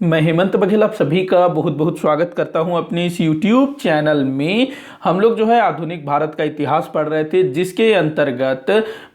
मैं हेमंत बघेल आप सभी का बहुत बहुत स्वागत करता हूं अपने इस YouTube चैनल में। हम लोग जो है आधुनिक भारत का इतिहास पढ़ रहे थे, जिसके अंतर्गत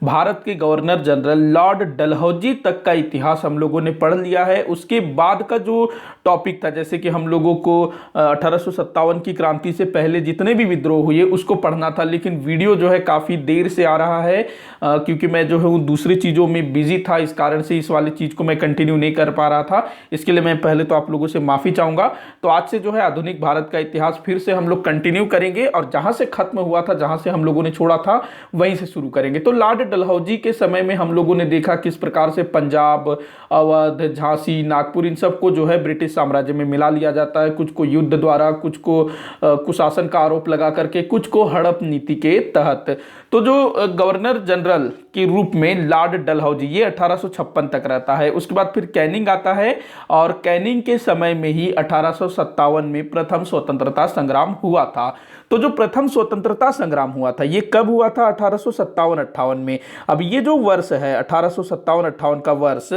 भारत के गवर्नर जनरल लॉर्ड डलहौजी तक का इतिहास हम लोगों ने पढ़ लिया है। उसके बाद का जो टॉपिक था, जैसे कि हम लोगों को 1857 की क्रांति से पहले जितने भी विद्रोह हुए उसको पढ़ना था, लेकिन वीडियो जो है काफ़ी देर से आ रहा है क्योंकि मैं जो है वो दूसरी चीज़ों में बिजी था। इस कारण से इस वाली चीज़ को मैं कंटिन्यू नहीं कर पा रहा था। इसके लिए मैं पहले तो आप लोगों से माफी चाहूंगा। तो आज से जो है आधुनिक भारत का इतिहास फिर से हम लोग कंटिन्यू करेंगे और जहां से खत्म हुआ था, जहां से हम लोगों ने छोड़ा था, वहीं से शुरू करेंगे। तो लॉर्ड डलहौजी के समय में हम लोगों ने देखा किस प्रकार से पंजाब, अवध, झांसी, नागपुर, इन सबको जो है ब्रिटिश साम्राज्य में मिला लिया जाता है। कुछ को युद्ध द्वारा, कुछ को कुशासन का आरोप लगा करके, कुछ को हड़प नीति के तहत। तो जो गवर्नर जनरल के रूप में लॉर्ड डलहौजी, ये 1856 तक रहता है। उसके बाद फिर कैनिंग आता है और कैनिंग के समय में ही 1857 में प्रथम स्वतंत्रता संग्राम हुआ था। तो जो प्रथम स्वतंत्रता संग्राम हुआ था ये कब हुआ था? 1857-58 में। अब ये जो वर्ष है 1857-58 का वर्ष,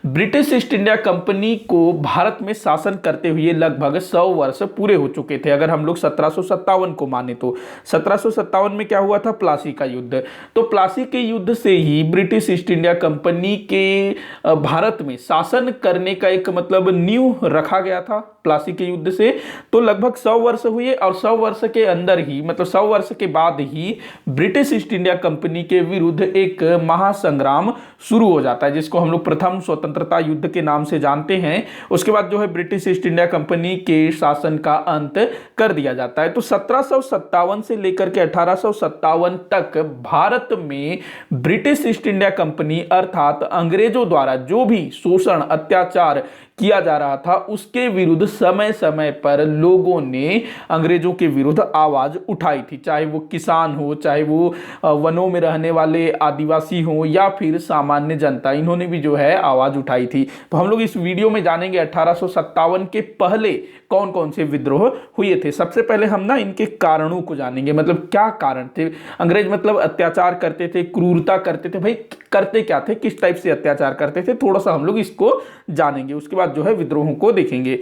ब्रिटिश ईस्ट इंडिया कंपनी को भारत में शासन करते हुए लगभग 100 वर्ष पूरे हो चुके थे। अगर हम लोग 1757 को माने तो 1757 में क्या हुआ था? प्लासी का युद्ध। तो प्लासी के युद्ध से ही ब्रिटिश ईस्ट इंडिया कंपनी के भारत में शासन करने का एक मतलब नींव रखा गया था प्लासी के युद्ध से। तो लगभग 100 वर्ष हुए और 100 वर्ष के अंदर ही, मतलब 100 वर्ष के बाद ही ब्रिटिश ईस्ट इंडिया कंपनी के विरुद्ध एक महासंग्राम शुरू हो जाता है, जिसको हम लोग प्रथम स्वतंत्रता युद्ध के नाम से जानते हैं। उसके बाद जो है ब्रिटिश ईस्ट इंडिया कंपनी के शासन का अंत कर दिया जाता है। तो 1757 से लेकर के 1857 तक भारत में ब्रिटिश ईस्ट इंडिया कंपनी अर्थात अंग्रेजों द्वारा जो भी शोषण, अत्याचार किया जा रहा था, उसके विरुद्ध समय समय पर लोगों ने अंग्रेजों के विरुद्ध आवाज उठाई थी। चाहे वो किसान हो, चाहे वो वनों में रहने वाले आदिवासी हो, या फिर सामान्य जनता, इन्होंने भी जो है आवाज उठाई थी। तो हम लोग इस वीडियो में जानेंगे 1857 के पहले कौन कौन से विद्रोह हुए थे। सबसे पहले हम ना इनके कारणों को जानेंगे, मतलब क्या कारण थे। अंग्रेज मतलब अत्याचार करते थे, क्रूरता करते थे। भाई करते क्या थे, किस टाइप से अत्याचार करते थे, थोड़ा सा हम लोग इसको जानेंगे। उसके बाद जो है विद्रोहों को देखेंगे।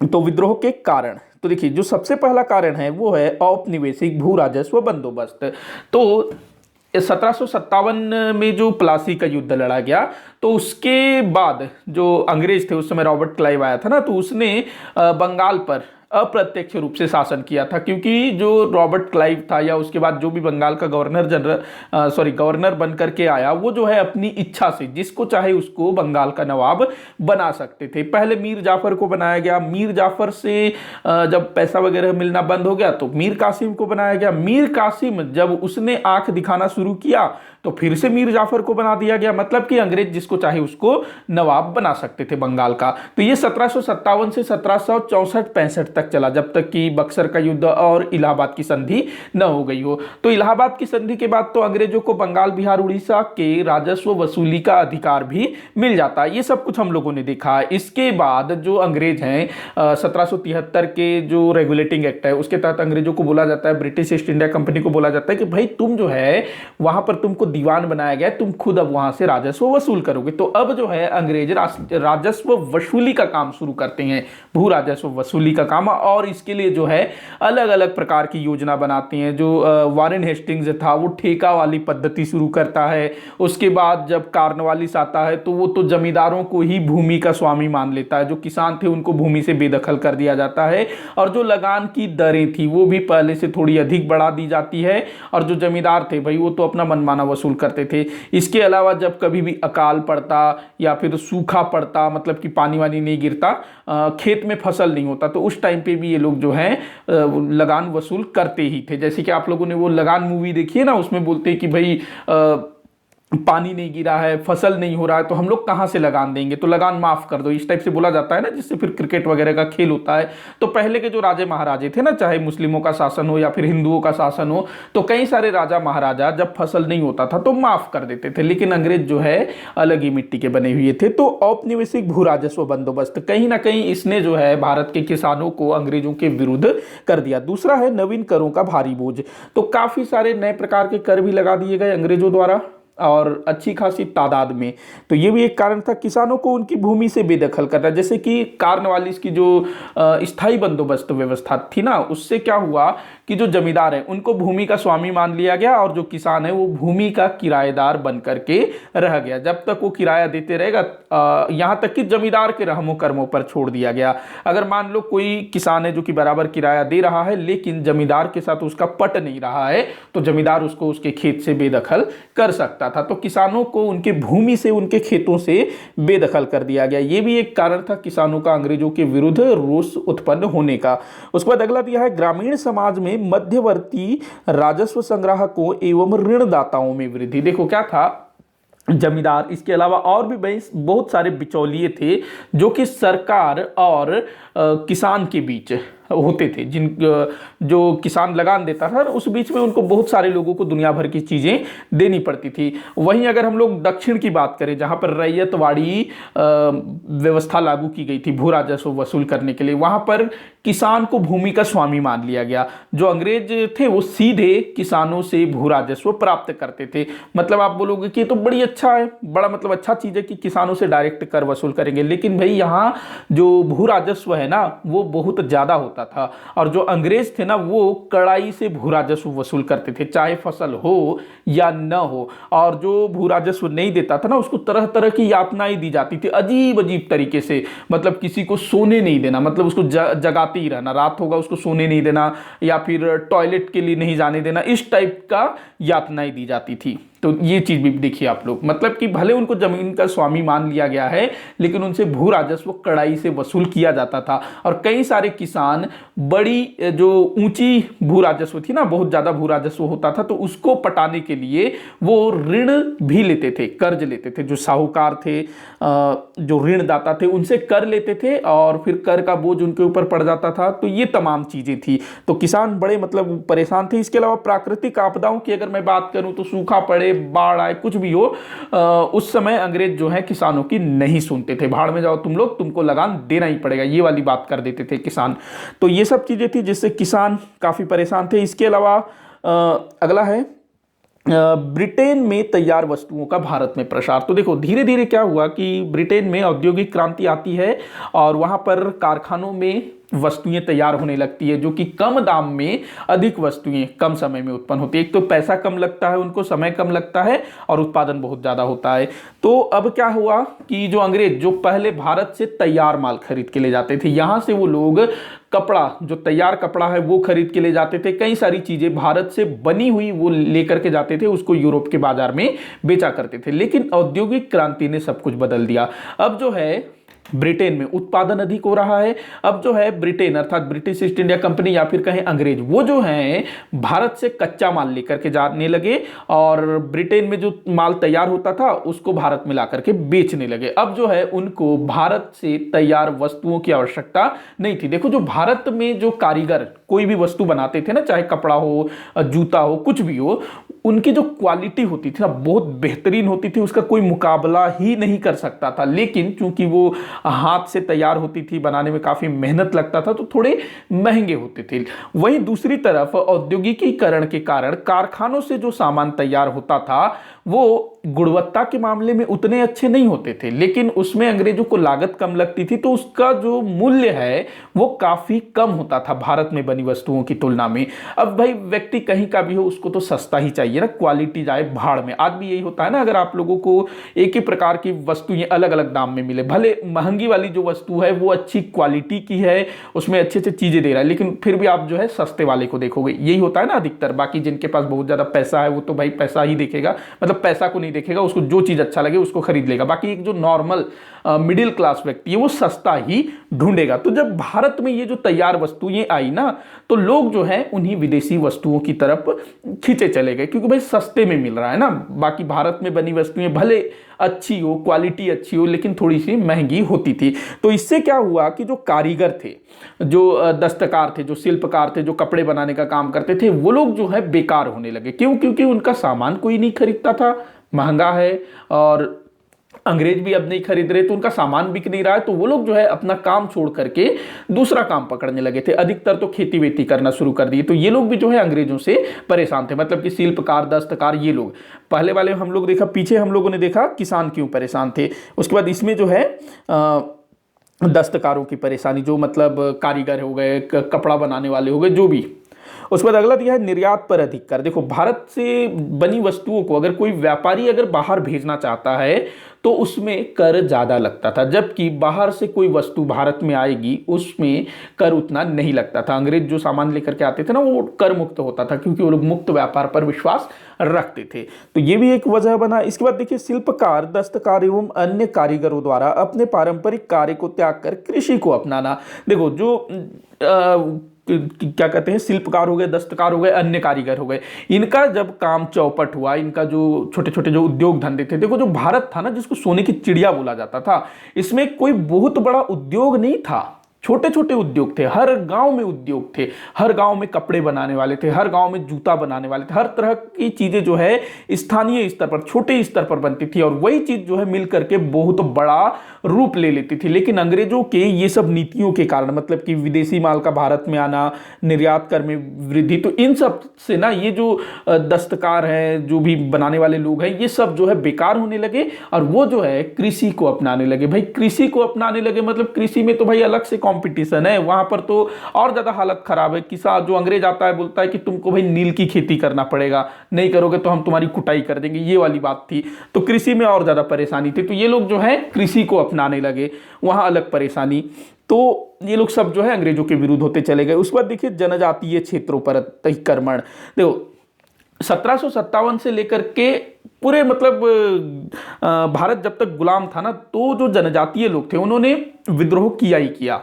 तो विद्रोह के कारण, तो देखिए जो सबसे पहला कारण है वो है औपनिवेशिक भू राजस्व बंदोबस्त। तो 1757 में जो प्लासी का युद्ध लड़ा गया, तो उसके बाद जो अंग्रेज थे, उस समय रॉबर्ट क्लाइव आया था ना, तो उसने बंगाल पर अप्रत्यक्ष रूप से शासन किया था। क्योंकि जो रॉबर्ट क्लाइव था, या उसके बाद जो भी बंगाल का गवर्नर बन करके आया, वो जो है अपनी इच्छा से जिसको चाहे उसको बंगाल का नवाब बना सकते थे। पहले मीर जाफर को बनाया गया, मीर जाफर से जब पैसा वगैरह मिलना बंद हो गया तो मीर कासिम को बनाया गया। मीर कासिम जब उसने आंख दिखाना शुरू किया तो फिर से मीर जाफर को बना दिया गया। मतलब कि अंग्रेज जिसको चाहे उसको नवाब बना सकते थे बंगाल का। तो ये 1757 से 1764-65 तक चला, जब तक कि बक्सर का युद्ध और इलाहाबाद की संधि न हो गई हो। तो इलाहाबाद की संधि के बाद तो अंग्रेजों को बंगाल, बिहार, उड़ीसा के राजस्व वसूली का अधिकार भी मिल जाता है। ये सब कुछ हम लोगों ने देखा। इसके बाद जो अंग्रेज हैं 1773 के जो रेगुलेटिंग एक्ट है, उसके तहत अंग्रेजों को बोला जाता है, ब्रिटिश ईस्ट इंडिया कंपनी को बोला जाता है कि भाई तुम जो है वहां पर तुमको दीवान बनाया गया, तुम खुद अब वहां से राजस्व वसूल करोगे। तो अब जो है अंग्रेज राजस्व वसूली का काम शुरू करते हैं, भू राजस्व वसूली का काम। और इसके लिए जो है अलग अलग प्रकार की योजना बनाते हैं। जो वारेन हेस्टिंग्स था वो ठेका वाली पद्धति शुरू करता है। उसके बाद जब कार्नवालिस आता है तो वो तो जमींदारों को ही भूमि का स्वामी मान लेता है। जो किसान थे उनको भूमि से बेदखल कर दिया जाता है, और जो लगान की दरें थी वो भी पहले से थोड़ी अधिक बढ़ा दी जाती है। और जो जमींदार थे भाई वो तो अपना मनमाना वसूल करते थे। इसके अलावा जब कभी भी अकाल पड़ता या फिर सूखा पड़ता, मतलब कि पानी वानी नहीं गिरता, खेत में फसल नहीं होता, तो उस टाइम पे भी ये लोग जो है लगान वसूल करते ही थे। जैसे कि आप लोगों ने वो लगान मूवी देखी है ना, उसमें बोलते हैं कि भाई पानी नहीं गिरा है, फसल नहीं हो रहा है, तो हम लोग कहां से लगान देंगे, तो लगान माफ कर दो, इस टाइप से बोला जाता है ना, जिससे फिर क्रिकेट वगैरह का खेल होता है। तो पहले के जो राजे महाराजे थे ना, चाहे मुस्लिमों का शासन हो या फिर हिंदुओं का शासन हो, तो कई सारे राजा महाराजा जब फसल नहीं होता था तो माफ कर देते थे। लेकिन अंग्रेज जो है अलग ही मिट्टी के बने हुए थे। तो औपनिवेशिक भू राजस्व बंदोबस्त कहीं ना कहीं इसने जो है भारत के किसानों को अंग्रेजों के विरुद्ध कर दिया। दूसरा है नवीन करों का भारी बोझ। तो काफी सारे नए प्रकार के कर भी लगा दिए गए अंग्रेजों द्वारा। और अच्छी खासी तादाद में। तो ये भी एक कारण था किसानों को उनकी भूमि से बेदखल करना। जैसे कि कार्नवालिस की जो स्थायी बंदोबस्त व्यवस्था थी ना, उससे क्या हुआ कि जो जमींदार है उनको भूमि का स्वामी मान लिया गया और जो किसान है वो भूमि का किराएदार बन करके रह गया। जब तक वो किराया देते रहेगा, यहाँ तक कि जमींदार के रहमो कर्मों पर छोड़ दिया गया। अगर मान लो कोई किसान है जो कि बराबर किराया दे रहा है लेकिन जमींदार के साथ उसका पट नहीं रहा है, तो जमींदार उसको उसके खेत से बेदखल कर सकता था। तो किसानों को उनके भूमि से, उनके खेतों से बेदखल कर दिया गया। ये भी एक कारण था किसानों का अंग्रेजों के विरुद्ध रोष उत्पन्न होने का। उसके बाद अगला दिया है ग्रामीण समाज में मध्यवर्ती राजस्व संग्राहकों एवं ऋणदाताओं में वृद्धि। देखो क्या था, जमींदार, इसके अलावा और भी बहुत सारे बिचौलिए थे जो कि सरकार और किसान के बीच होते थे। जो किसान लगान देता था उस बीच में उनको बहुत सारे लोगों को दुनिया भर की चीज़ें देनी पड़ती थी। वहीं अगर हम लोग दक्षिण की बात करें, जहाँ पर रैयतवाड़ी व्यवस्था लागू की गई थी भू राजस्व वसूल करने के लिए, वहाँ पर किसान को भूमि का स्वामी मान लिया गया। जो अंग्रेज थे वो सीधे किसानों से भू राजस्व प्राप्त करते थे। मतलब आप बोलोगे कि ये तो बड़ी अच्छा है, बड़ा मतलब अच्छा चीज़ है कि किसानों से डायरेक्ट कर वसूल करेंगे, लेकिन भाई यहाँ जो भू राजस्व है ना वो बहुत ज़्यादा होता था। और जो अंग्रेज थे ना वो कड़ाई से भू राजस्व वसूल करते थे, चाहे फसल हो या न हो। और जो भू राजस्व नहीं देता था ना उसको तरह तरह की यातनाएं दी जाती थी, अजीब अजीब तरीके से। मतलब किसी को सोने नहीं देना, मतलब उसको जगाते ही रहना, रात होगा उसको सोने नहीं देना, या फिर टॉयलेट के लिए नहीं जाने देना, इस टाइप का यातनाएं दी जाती थी। तो ये चीज भी देखिए आप लोग, मतलब कि भले उनको जमीन का स्वामी मान लिया गया है लेकिन उनसे भू राजस्व कड़ाई से वसूल किया जाता था। और कई सारे किसान बड़ी जो ऊंची भू राजस्व थी ना, बहुत ज्यादा भू राजस्व होता था, तो उसको पटाने के लिए वो ऋण भी लेते थे, कर्ज लेते थे। जो साहूकार थे, जो ऋणदाता थे, उनसे कर लेते थे और फिर कर का बोझ उनके ऊपर पड़ जाता था। तो ये तमाम चीजें थी, तो किसान बड़े मतलब परेशान थे। इसके अलावा प्राकृतिक आपदाओं की अगर मैं बात करूं तो सूखा पड़े, बाढ़ आए, कुछ भी हो, उस समय अंग्रेज जो है किसानों की नहीं सुनते थे। भाड़ में जाओ तुम लोग, तुमको लगान देना ही पड़ेगा, ये वाली बात कर देते थे किसान। तो ये सब चीजें थी जिससे किसान काफी परेशान थे। इसके अलावा अगला है ब्रिटेन में तैयार वस्तुओं का भारत में प्रसार। तो देखो धीरे धीरे क्या हुआ कि ब्रिटेन में औद्योगिक क्रांति आती है और वहां पर कारखानों में वस्तुएं तैयार होने लगती है जो कि कम दाम में अधिक वस्तुएं कम समय में उत्पन्न होती है। एक तो पैसा कम लगता है उनको, समय कम लगता है और उत्पादन बहुत ज्यादा होता है। तो अब क्या हुआ कि जो अंग्रेज जो पहले भारत से तैयार माल खरीद के ले जाते थे, यहां से वो लोग कपड़ा, जो तैयार कपड़ा है वो खरीद के ले जाते थे। कई सारी चीजें भारत से बनी हुई वो लेकर के जाते थे, उसको यूरोप के बाजार में बेचा करते थे। लेकिन औद्योगिक क्रांति ने सब कुछ बदल दिया। अब जो है ब्रिटेन में उत्पादन अधिक हो रहा है। अब जो है ब्रिटेन अर्थात ब्रिटिश ईस्ट इंडिया कंपनी या फिर कहें अंग्रेज, वो जो है भारत से कच्चा माल लेकर के जाने लगे और ब्रिटेन में जो माल तैयार होता था उसको भारत में ला करके बेचने लगे। अब जो है उनको भारत से तैयार वस्तुओं की आवश्यकता नहीं थी। देखो जो भारत में जो कारीगर कोई भी वस्तु बनाते थे ना, चाहे कपड़ा हो, जूता हो, कुछ भी हो, उनकी जो क्वालिटी होती थी ना बहुत बेहतरीन होती थी, उसका कोई मुकाबला ही नहीं कर सकता था। लेकिन चूंकि वो हाथ से तैयार होती थी, बनाने में काफी मेहनत लगता था, तो थोड़े महंगे होते थे। वहीं दूसरी तरफ औद्योगिकीकरण के कारण कारखानों से जो सामान तैयार होता था वो गुणवत्ता के मामले में उतने अच्छे नहीं होते थे, लेकिन उसमें अंग्रेजों को लागत कम लगती थी, तो उसका जो मूल्य है वो काफी कम होता था भारत में बनी वस्तुओं की तुलना में। अब भाई व्यक्ति कहीं का भी हो उसको तो सस्ता ही चाहिए ना, क्वालिटी जाए भाड़ में। आज भी यही होता है ना, अगर आप लोगों को एक ही प्रकार की वस्तुएं अलग अलग दाम में मिले, भले महंगी वाली जो वस्तु है वो अच्छी क्वालिटी की है, उसमें अच्छे अच्छे चीजें दे रहा है, लेकिन फिर भी आप जो है सस्ते वाले को देखोगे। यही होता है ना अधिकतर। बाकी जिनके पास बहुत ज्यादा पैसा है वो तो भाई पैसा ही देखेगा, मतलब पैसा को नहीं देखेगा, उसको जो चीज अच्छा लगे उसको खरीद लेगा। बाकी एक जो नॉर्मल मिडिल क्लास व्यक्ति है वो सस्ता ही ढूंढेगा। तो जब भारत में ये जो तैयार वस्तुएं आई ना, तो लोग जो है उन्हीं विदेशी वस्तुओं की तरफ खींचे चले गए, क्योंकि भाई सस्ते में मिल रहा है ना। बाकी भारत में बनी वस्तुएं भले अच्छी हो, क्वालिटी अच्छी हो, लेकिन थोड़ी सी महंगी होती थी। तो इससे क्या हुआ कि जो कारीगर थे, जो दस्तकार थे, जो शिल्पकार थे, जो कपड़े बनाने का काम करते थे, वो लोग जो है बेकार होने लगे। क्यों? क्योंकि उनका सामान कोई नहीं खरीदता था, महंगा है और अंग्रेज भी अब नहीं खरीद रहे, तो उनका सामान बिक नहीं रहा है, तो वो लोग जो है अपना काम छोड़ करके दूसरा काम पकड़ने लगे थे। अधिकतर तो खेती वेती करना शुरू कर दिए। तो ये लोग भी जो है अंग्रेजों से परेशान थे, मतलब कि शिल्पकार, दस्तकार, ये लोग। पहले वाले हम लोग देखा, पीछे हम लोगों ने देखा किसान क्यों परेशान थे। उसके बाद इसमें जो है दस्तकारों की परेशानी, जो मतलब कारीगर हो गए, कपड़ा बनाने वाले हो गए, जो भी। उसके बाद अगला दिया है निर्यात पर अधिक कर। देखो, भारत से बनी वस्तुओं को अगर कोई व्यापारी अगर बाहर भेजना चाहता है तो उसमें कर ज्यादा लगता था, जबकि बाहर से कोई वस्तु भारत में आएगी उसमें कर उतना नहीं लगता था। अंग्रेज जो सामान लेकर के आते थे ना, वो कर मुक्त होता था, क्योंकि वो लोग मुक्त व्यापार पर विश्वास रखते थे। तो ये भी एक वजह बना। इसके बाद देखिए, शिल्पकार, दस्तकार एवं अन्य कारीगरों द्वारा अपने पारंपरिक कार्य को त्याग कर कृषि को अपनाना। देखो, जो क्या कहते हैं, शिल्पकार हो गए, दस्तकार हो गए, अन्य कारीगर हो गए, इनका जब काम चौपट हुआ, इनका जो छोटे छोटे जो उद्योग धंधे थे, देखो जो भारत था ना, जिसको सोने की चिड़िया बोला जाता था, इसमें कोई बहुत बड़ा उद्योग नहीं था, छोटे छोटे उद्योग थे। हर गांव में उद्योग थे, हर गांव में कपड़े बनाने वाले थे, हर गांव में जूता बनाने वाले थे, हर तरह की चीजें जो है स्थानीय स्तर पर, छोटे स्तर पर बनती थी, और वही चीज जो है मिल करके बहुत बड़ा रूप ले लेती थी। लेकिन अंग्रेजों के ये सब नीतियों के कारण, मतलब कि विदेशी माल का भारत में आना, निर्यात कर में वृद्धि, तो इन सब से ना ये जो दस्तकार है, जो भी बनाने वाले लोग हैं, ये सब जो है बेकार होने लगे, और वो जो है कृषि को अपनाने लगे। भाई कृषि को अपनाने लगे मतलब कृषि में तो भाई अलग से कंपटीशन है, वहां पर तो और ज्यादा हालत खराब है। किसान जो अंग्रेज आता है बोलता है कि तुमको भाई नील की खेती करना पड़ेगा, नहीं करोगे तो हम तुम्हारी कुटाई कर देंगे, ये वाली बात थी। तो कृषि में और ज्यादा परेशानी थी, तो ये लोग जो है कृषि को अपनाने लगे, वहां अलग परेशानी। तो ये लोग सब जो है अंग्रेजों के विरुद्ध होते चले गए। उसके बाद देखिए, जनजातीय क्षेत्रों पर अतिक्रमण। देखो, 1757 से लेकर के पूरे मतलब भारत जब तक गुलाम था ना, तो जो जनजातीय लोग थे उन्होंने विद्रोह किया ही किया।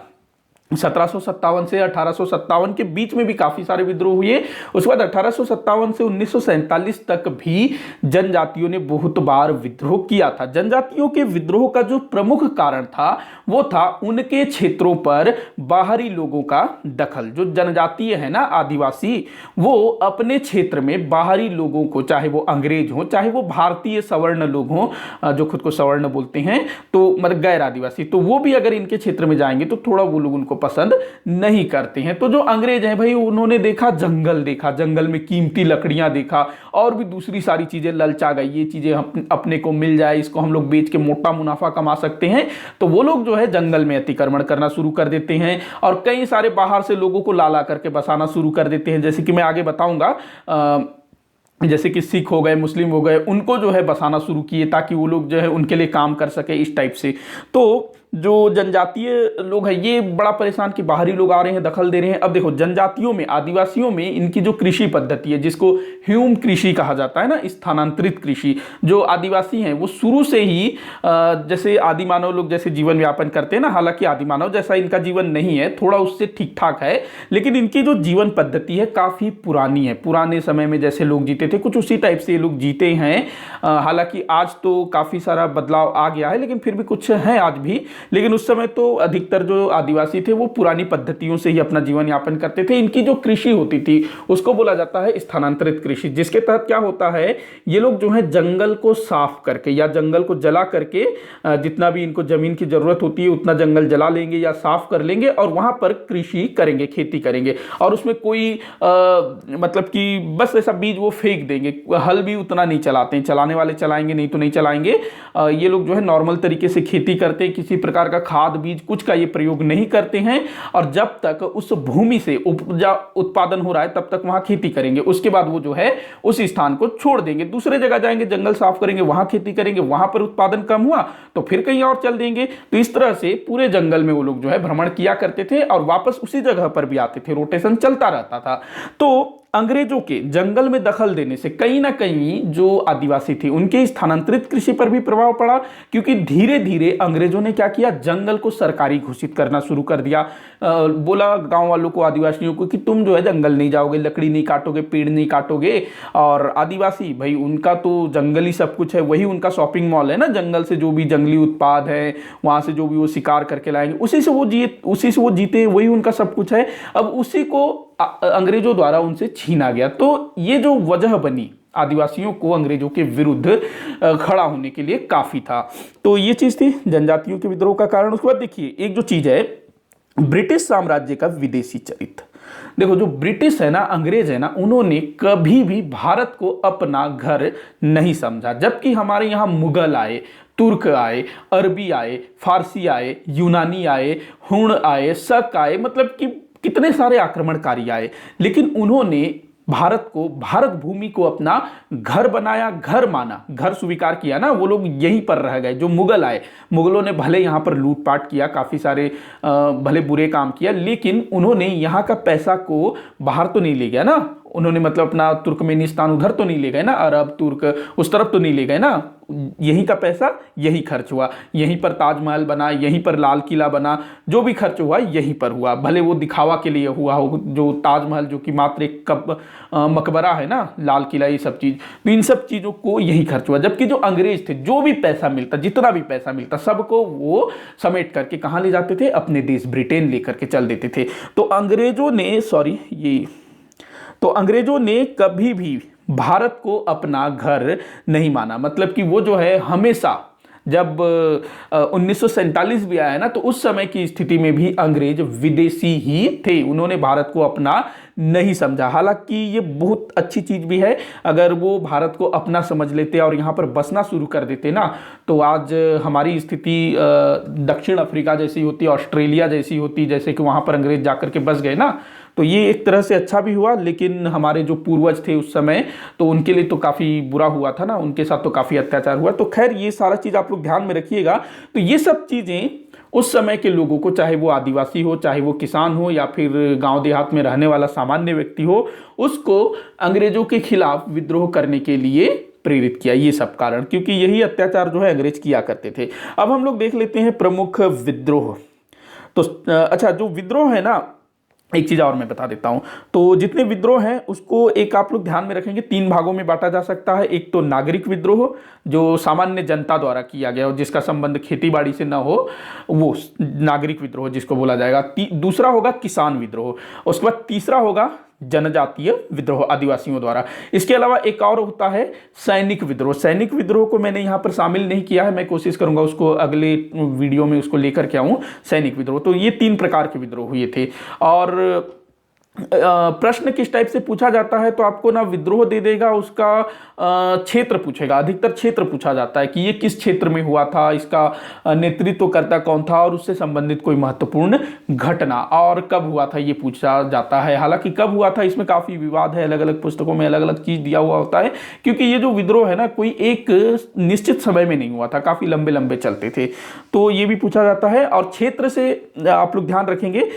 1757 से 1857 के बीच में भी काफी सारे विद्रोह हुए। उसके बाद 1857 से 1947 तक भी जनजातियों ने बहुत बार विद्रोह किया था। जनजातियों के विद्रोह का जो प्रमुख कारण था वो था उनके क्षेत्रों पर बाहरी लोगों का दखल। जो जनजातीय है ना, आदिवासी, वो अपने क्षेत्र में बाहरी लोगों को, चाहे वो अंग्रेज हो, चाहे वो भारतीय सवर्ण लोग हों, जो खुद को सवर्ण बोलते हैं, तो मतलब गैर आदिवासी, तो वो भी अगर इनके क्षेत्र में जाएंगे तो थोड़ा वो लोग उनको पसंद नहीं करते हैं। तो जो अंग्रेज हैं भाई, उन्होंने देखा जंगल, देखा जंगल में कीमती लकड़ियां, देखा और भी दूसरी सारी चीजें, ललचा गई, ये चीजें अपने को मिल जाए, इसको हम लोग बेच के मोटा मुनाफा कमा सकते हैं। तो वो लोग जो है जंगल में अतिक्रमण करना शुरू कर देते हैं, और कई सारे बाहर से लोगों को ला करके बसाना शुरू कर देते हैं। जैसे कि मैं आगे बताऊंगा, जैसे कि सिख हो गए, मुस्लिम हो गए, उनको जो है बसाना शुरू किए ताकि वो लोग जो है उनके लिए काम कर सके, इस टाइप से। तो जो जनजातीय लोग हैं ये बड़ा परेशान कि बाहरी लोग आ रहे हैं, दखल दे रहे हैं। अब देखो, जनजातियों में, आदिवासियों में इनकी जो कृषि पद्धति है, जिसको ह्यूम कृषि कहा जाता है ना, स्थानांतरित कृषि, जो आदिवासी हैं वो शुरू से ही जैसे आदि मानव लोग जैसे जीवन यापन करते हैं ना, हालांकि आदि मानव जैसा इनका जीवन नहीं है, थोड़ा उससे ठीक ठाक है, लेकिन इनकी जो जीवन पद्धति है काफी पुरानी है। पुराने समय में जैसे लोग जीते थे, कुछ उसी टाइप से ये लोग जीते हैं। हालांकि आज तो काफी सारा बदलाव आ गया है, लेकिन फिर भी कुछ है आज भी। लेकिन उस समय तो अधिकतर जो आदिवासी थे वो पुरानी पद्धतियों से ही अपना जीवन यापन करते थे। इनकी जो कृषि होती थी उसको बोला जाता है स्थानांतरित कृषि, जिसके तहत क्या होता है, ये लोग जो है जंगल को साफ करके या जंगल को जला करके, जितना भी इनको जमीन की जरूरत होती है उतना जंगल जला लेंगे या साफ कर लेंगे, और वहां पर कृषि करेंगे, खेती करेंगे, और उसमें कोई मतलब कि बस ऐसा बीज वो फेंक देंगे। हल भी उतना नहीं चलाते हैं, चलाने वाले चलाएंगे, नहीं तो नहीं चलाएंगे। ये लोग जो है नॉर्मल तरीके से खेती करते हैं, किसी प्रकार का खाद बीज कुछ का ये प्रयोग नहीं करते हैं, और जब तक उस भूमि से उपजा उत्पादन हो रहा है तब तक वहां खेती करेंगे। उसके बाद वो जो है उस स्थान को छोड़ देंगे, दूसरे जगह जाएंगे, जंगल साफ करेंगे, वहां खेती करेंगे, वहां पर उत्पादन कम हुआ तो फिर कहीं और चल देंगे। तो इस तरह से पूरे जंगल में वो लोग जो है भ्रमण किया करते थे और वापस उसी जगह पर भी आते थे, रोटेशन चलता रहता था। तो अंग्रेजों के जंगल में दखल देने से कहीं ना कहीं जो आदिवासी थे उनके स्थानांतरित कृषि पर भी प्रभाव पड़ा, क्योंकि धीरे धीरे अंग्रेजों ने क्या किया, जंगल को सरकारी घोषित करना शुरू कर दिया। बोला गांव वालों को, आदिवासियों को, कि तुम जो है जंगल नहीं जाओगे, लकड़ी नहीं काटोगे, पेड़ नहीं काटोगे। और आदिवासी भाई, उनका तो जंगल ही सब कुछ है, वही उनका शॉपिंग मॉल है ना, जंगल से जो भी जंगली उत्पाद है वहां से जो भी वो शिकार करके लाएंगे, उसी से वो जीते, वही उनका सब कुछ है। अब उसी को अंग्रेजों द्वारा उनसे छीना गया। तो ये जो वजह बनी आदिवासियों को अंग्रेजों के विरुद्ध खड़ा होने के लिए काफ़ी था। तो ये चीज़ थी जनजातियों के विद्रोह का कारण। उसके बाद देखिए एक जो चीज़ है, ब्रिटिश साम्राज्य का विदेशी चरित्र। देखो जो ब्रिटिश है ना, अंग्रेज है ना, उन्होंने कभी भी भारत को अपना घर नहीं समझा। जबकि हमारे यहाँ मुगल आए, तुर्क आए, अरबी आए, फारसी आए, यूनानी आए, हुण आए, शक आए, मतलब कि कितने सारे आक्रमणकारी आए, लेकिन उन्होंने भारत को, भारत भूमि को अपना घर बनाया, घर माना, घर स्वीकार किया ना। वो लोग यहीं पर रह गए। जो मुगल आए, मुगलों ने भले यहाँ पर लूटपाट किया, काफ़ी सारे भले बुरे काम किया, लेकिन उन्होंने यहाँ का पैसा को बाहर तो नहीं ले गया ना। उन्होंने मतलब अपना तुर्कमेनिस्तान उधर तो नहीं ले गए ना, अरब तुर्क उस तरफ तो नहीं ले गए ना। यहीं का पैसा यहीं खर्च हुआ, यहीं पर ताजमहल बना, यहीं पर लाल किला बना, जो भी खर्च हुआ यहीं पर हुआ। भले वो दिखावा के लिए हुआ हो, जो ताजमहल जो कि मात्र एक मकबरा है ना, लाल किला, ये सब चीज़, तो इन सब चीज़ों को यहीं खर्च हुआ। जबकि जो अंग्रेज थे, जो भी पैसा मिलता, जितना भी पैसा मिलता, सबको वो समेट करके कहाँ ले जाते थे? अपने देश ब्रिटेन लेकर के चल देते थे। तो अंग्रेजों ने कभी भी भारत को अपना घर नहीं माना। मतलब कि वो जो है हमेशा, जब 1947 भी आया ना, तो उस समय की स्थिति में भी अंग्रेज विदेशी ही थे। उन्होंने भारत को अपना नहीं समझा। हालांकि ये बहुत अच्छी चीज़ भी है, अगर वो भारत को अपना समझ लेते और यहाँ पर बसना शुरू कर देते ना, तो आज हमारी स्थिति दक्षिण अफ्रीका जैसी होती, ऑस्ट्रेलिया जैसी होती, जैसे कि वहाँ पर अंग्रेज जाकर के बस गए ना। तो ये एक तरह से अच्छा भी हुआ, लेकिन हमारे जो पूर्वज थे उस समय, तो उनके लिए तो काफ़ी बुरा हुआ था ना, उनके साथ तो काफ़ी अत्याचार हुआ। तो खैर ये सारा चीज़ आप लोग ध्यान में रखिएगा। तो ये सब चीज़ें उस समय के लोगों को, चाहे वो आदिवासी हो, चाहे वो किसान हो, या फिर गांव देहात में रहने वाला सामान्य व्यक्ति हो, उसको अंग्रेजों के खिलाफ विद्रोह करने के लिए प्रेरित किया। ये सब कारण, क्योंकि यही अत्याचार जो है अंग्रेज किया करते थे। अब हम लोग देख लेते हैं प्रमुख विद्रोह। तो अच्छा, जो विद्रोह है ना, एक चीज़ और मैं बता देता हूं। तो जितने विद्रोह हैं उसको एक आप लोग ध्यान में रखेंगे, 3 भागों में बांटा जा सकता है। एक तो नागरिक विद्रोह, जो सामान्य जनता द्वारा किया गया हो, जिसका संबंध खेती बाड़ी से ना हो, वो नागरिक विद्रोह जिसको बोला जाएगा। दूसरा होगा किसान विद्रोह। उसके बाद तीसरा होगा जनजातीय विद्रोह, आदिवासियों द्वारा। इसके अलावा एक और होता है सैनिक विद्रोह। सैनिक विद्रोह को मैंने यहाँ पर शामिल नहीं किया है, मैं कोशिश करूंगा उसको अगले वीडियो में उसको लेकर के आऊं, सैनिक विद्रोह। तो ये 3 प्रकार के विद्रोह हुए थे। और प्रश्न किस टाइप से पूछा जाता है, तो आपको ना विद्रोह दे देगा, उसका क्षेत्र पूछेगा। अधिकतर क्षेत्र पूछा जाता है कि ये किस क्षेत्र में हुआ था, इसका नेतृत्व करता कौन था, और उससे संबंधित कोई महत्वपूर्ण घटना, और कब हुआ था ये पूछा जाता है। हालांकि कब हुआ था इसमें काफी विवाद है, अलग अलग पुस्तकों में अलग अलग चीज दिया हुआ होता है, क्योंकि ये जो विद्रोह है ना, कोई एक निश्चित समय में नहीं हुआ था, काफी लंबे लंबे चलते थे। तो ये भी पूछा जाता है। और क्षेत्र से आप लोग ध्यान रखेंगे,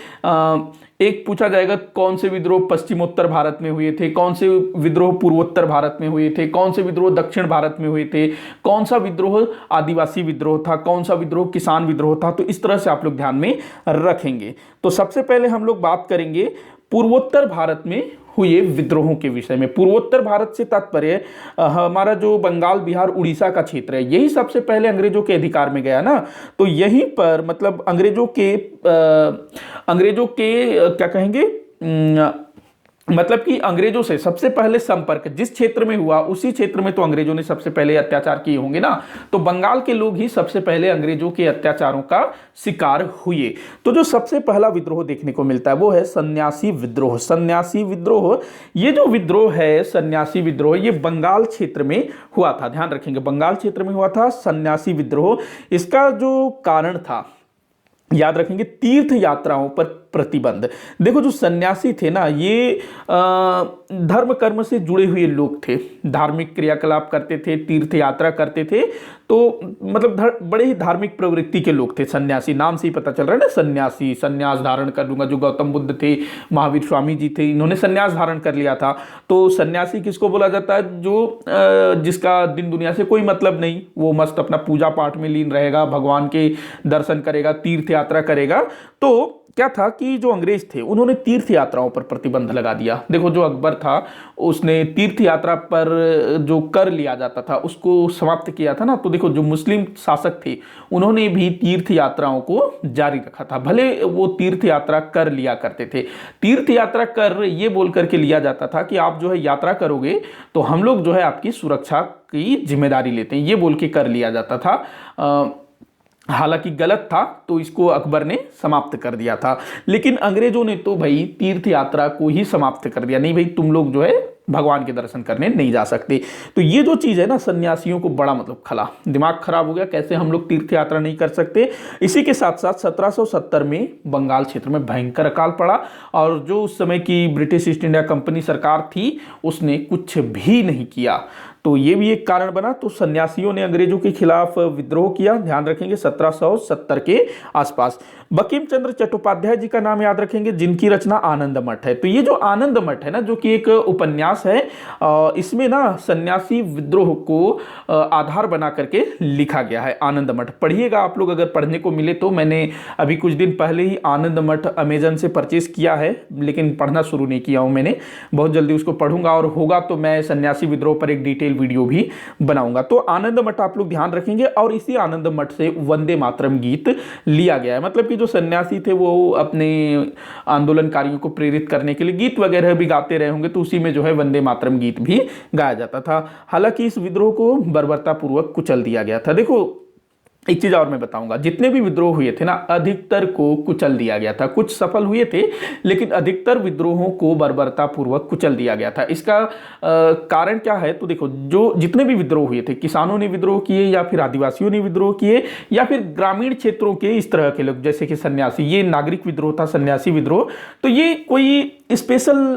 एक पूछा जाएगा कौन से विद्रोह पश्चिमोत्तर भारत में हुए थे, कौन से विद्रोह पूर्वोत्तर भारत में हुए थे, कौन से विद्रोह दक्षिण भारत में हुए थे, कौन सा विद्रोह आदिवासी विद्रोह था, कौन सा विद्रोह किसान विद्रोह था। तो इस तरह से आप लोग ध्यान में रखेंगे। तो सबसे पहले हम लोग बात करेंगे पूर्वोत्तर भारत में हुए विद्रोहों के विषय में। पूर्वोत्तर भारत से तात्पर्य हमारा जो बंगाल, बिहार, उड़ीसा का क्षेत्र है, यही सबसे पहले अंग्रेजों के अधिकार में गया ना। तो यहीं पर मतलब अंग्रेजों के क्या कहेंगे, मतलब कि अंग्रेजों से सबसे पहले संपर्क जिस क्षेत्र में हुआ, उसी क्षेत्र में तो अंग्रेजों ने सबसे पहले अत्याचार किए होंगे ना। तो बंगाल के लोग ही सबसे पहले अंग्रेजों के अत्याचारों का शिकार हुए। तो जो सबसे पहला विद्रोह देखने को मिलता है वो है सन्यासी विद्रोह। सन्यासी विद्रोह, ये जो विद्रोह है सन्यासी विद्रोह, ये बंगाल क्षेत्र में हुआ था। ध्यान रखेंगे, बंगाल क्षेत्र में हुआ था सन्यासी विद्रोह। इसका जो कारण था, याद रखेंगे, तीर्थ यात्राओं पर प्रतिबंध। देखो जो सन्यासी थे ना, ये धर्म कर्म से जुड़े हुए लोग थे, धार्मिक क्रियाकलाप करते थे, तीर्थ यात्रा करते थे। तो मतलब बड़े ही धार्मिक प्रवृत्ति के लोग थे सन्यासी। नाम से ही पता चल रहा है ना, सन्यासी, सन्यास धारण कर लूंगा। जो गौतम बुद्ध थे, महावीर स्वामी जी थे, इन्होंने सन्यास धारण कर लिया था। तो सन्यासी किसको बोला जाता है? जो जिसका दिन दुनिया से कोई मतलब नहीं, वो मस्त अपना पूजा पाठ में लीन रहेगा, भगवान के दर्शन करेगा, तीर्थ यात्रा करेगा। तो क्या था कि जो अंग्रेज थे उन्होंने तीर्थ यात्राओं पर प्रतिबंध लगा दिया। देखो जो अकबर था उसने तीर्थ यात्रा पर जो कर लिया जाता था उसको समाप्त किया था ना। तो देखो जो मुस्लिम शासक थे उन्होंने भी तीर्थ यात्राओं को जारी रखा था, भले वो तीर्थ यात्रा कर लिया करते थे। तीर्थ यात्रा कर ये बोल करके लिया जाता था कि आप जो है यात्रा करोगे तो हम लोग जो है आपकी सुरक्षा की जिम्मेदारी लेते हैं, ये बोल के कर लिया जाता था। हालांकि गलत था, तो इसको अकबर ने समाप्त कर दिया था। लेकिन अंग्रेजों ने तो भाई तीर्थ यात्रा को ही समाप्त कर दिया, नहीं भाई तुम लोग जो है भगवान के दर्शन करने नहीं जा सकते। तो ये जो चीज़ है ना सन्यासियों को बड़ा मतलब खला, दिमाग खराब हो गया, कैसे हम लोग तीर्थ यात्रा नहीं कर सकते। इसी के साथ साथ 1770 में बंगाल क्षेत्र में भयंकर अकाल पड़ा और जो उस समय की ब्रिटिश ईस्ट इंडिया कंपनी सरकार थी उसने कुछ भी नहीं किया। तो ये भी एक कारण बना। तो सन्यासियों ने अंग्रेजों के खिलाफ विद्रोह किया, ध्यान रखेंगे 1770 के आसपास। बंकिम चंद्र चट्टोपाध्याय जी का नाम याद रखेंगे जिनकी रचना आनंद मठ है। तो ये जो आनंद मठ है ना जो कि एक उपन्यास है, इसमें ना सन्यासी विद्रोह को आधार बना करके लिखा गया है। आनंद मठ पढ़िएगा आप लोग, अगर पढ़ने को मिले तो। मैंने अभी कुछ दिन पहले ही आनंद मठ अमेजन से परचेज किया है, लेकिन पढ़ना शुरू नहीं किया हूं मैंने, बहुत जल्दी उसको पढ़ूंगा और होगा तो मैं सन्यासी विद्रोह पर एक डिटेल वीडियो भी बनाऊंगा। तो आनंद मठ आप लोग ध्यान रखेंगे। और इसी आनंद मठ से वंदे मातरम गीत लिया गया है, मतलब कि जो सन्यासी थे वो अपने आंदोलनकारियों को प्रेरित करने के लिए गीत वगैरह भी गाते रहे होंगे, तो उसी में जो है वंदे मातरम गीत भी गाया जाता था। हालांकि इस विद्रोह को बर्बरतापूर्वक कुचल दिया गया था। देखो एक चीज और मैं बताऊंगा, जितने भी विद्रोह हुए थे ना अधिकतर को कुचल दिया गया था। कुछ सफल हुए थे लेकिन अधिकतर विद्रोहों को बर्बरतापूर्वक कुचल दिया गया था। इसका कारण क्या है, तो देखो जो जितने भी विद्रोह हुए थे, किसानों ने विद्रोह किए या फिर आदिवासियों ने विद्रोह किए या फिर ग्रामीण क्षेत्रों के इस तरह के लोग जैसे कि सन्यासी, ये नागरिक विद्रोह था, सन्यासी विद्रोह। तो ये कोई स्पेशल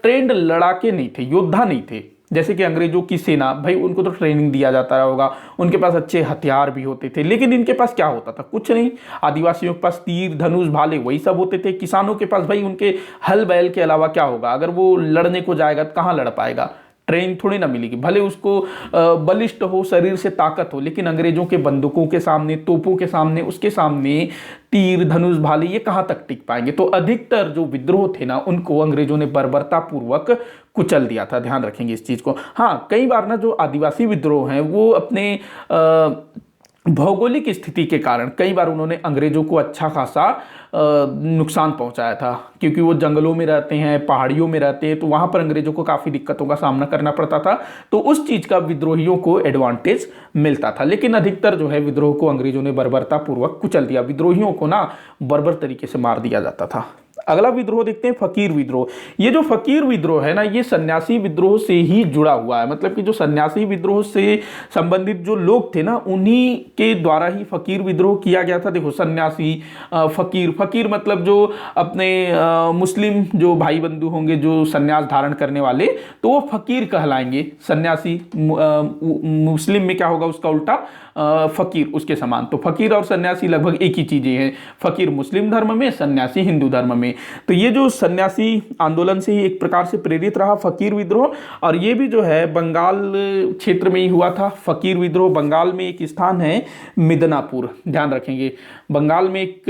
ट्रेंड लड़ाके नहीं थे, योद्धा नहीं थे। जैसे कि अंग्रेजों की सेना, भाई उनको तो ट्रेनिंग दिया जाता रहा होगा, उनके पास अच्छे हथियार भी होते थे, लेकिन इनके पास क्या होता था, कुछ नहीं। आदिवासियों के पास तीर धनुष भाले वही सब होते थे। किसानों के पास भाई उनके हल बैल के अलावा क्या होगा, अगर वो लड़ने को जाएगा तो कहाँ लड़ पाएगा, ट्रेन थोड़ी ना मिलेगी। भले उसको बलिष्ठ हो, शरीर से ताकत हो, लेकिन अंग्रेजों के बंदूकों के सामने, तोपों के सामने, उसके सामने तीर धनुष भाले ये कहां तक टिक पाएंगे। तो अधिकतर जो विद्रोह थे ना उनको अंग्रेजों ने बर्बरतापूर्वक कुचल दिया था, ध्यान रखेंगे इस चीज को। हाँ, कई बार ना जो आदिवासी विद्रोह हैं वो अपने भौगोलिक स्थिति के कारण कई बार उन्होंने अंग्रेजों को अच्छा खासा नुकसान पहुंचाया था, क्योंकि वो जंगलों में रहते हैं, पहाड़ियों में रहते हैं, तो वहां पर अंग्रेजों को काफी दिक्कतों का सामना करना पड़ता था। तो उस चीज का विद्रोहियों को एडवांटेज मिलता था। लेकिन अधिकतर जो है विद्रोह को अंग्रेजों ने बर्बरतापूर्वक कुचल दिया। विद्रोहियों को ना बर्बर तरीके से मार दिया जाता था। अगला विद्रोह देखते हैं, फकीर विद्रोह। ये जो फकीर विद्रोह है ना ये सन्यासी विद्रोह से ही जुड़ा हुआ है, मतलब कि जो सन्यासी विद्रोह से संबंधित जो लोग थे ना उन्हीं के द्वारा ही फकीर विद्रोह किया गया था। देखो सन्यासी, फकीर, फकीर मतलब जो अपने मुस्लिम जो भाई बंधु होंगे जो सन्यास धारण करने वाले, तो वो फकीर कहलाएंगे। सन्यासी मुस्लिम में क्या होगा उसका उल्टा फकीर, उसके समान। तो फकीर और सन्यासी लगभग एक ही चीजें हैं। फकीर मुस्लिम धर्म में, सन्यासी हिंदू धर्म में। तो ये जो सन्यासी आंदोलन से ही एक प्रकार से प्रेरित रहा फकीर विद्रोह, और ये भी जो है बंगाल क्षेत्र में ही हुआ था फकीर विद्रोह। बंगाल में एक स्थान है मिदनापुर, ध्यान रखेंगे, बंगाल में एक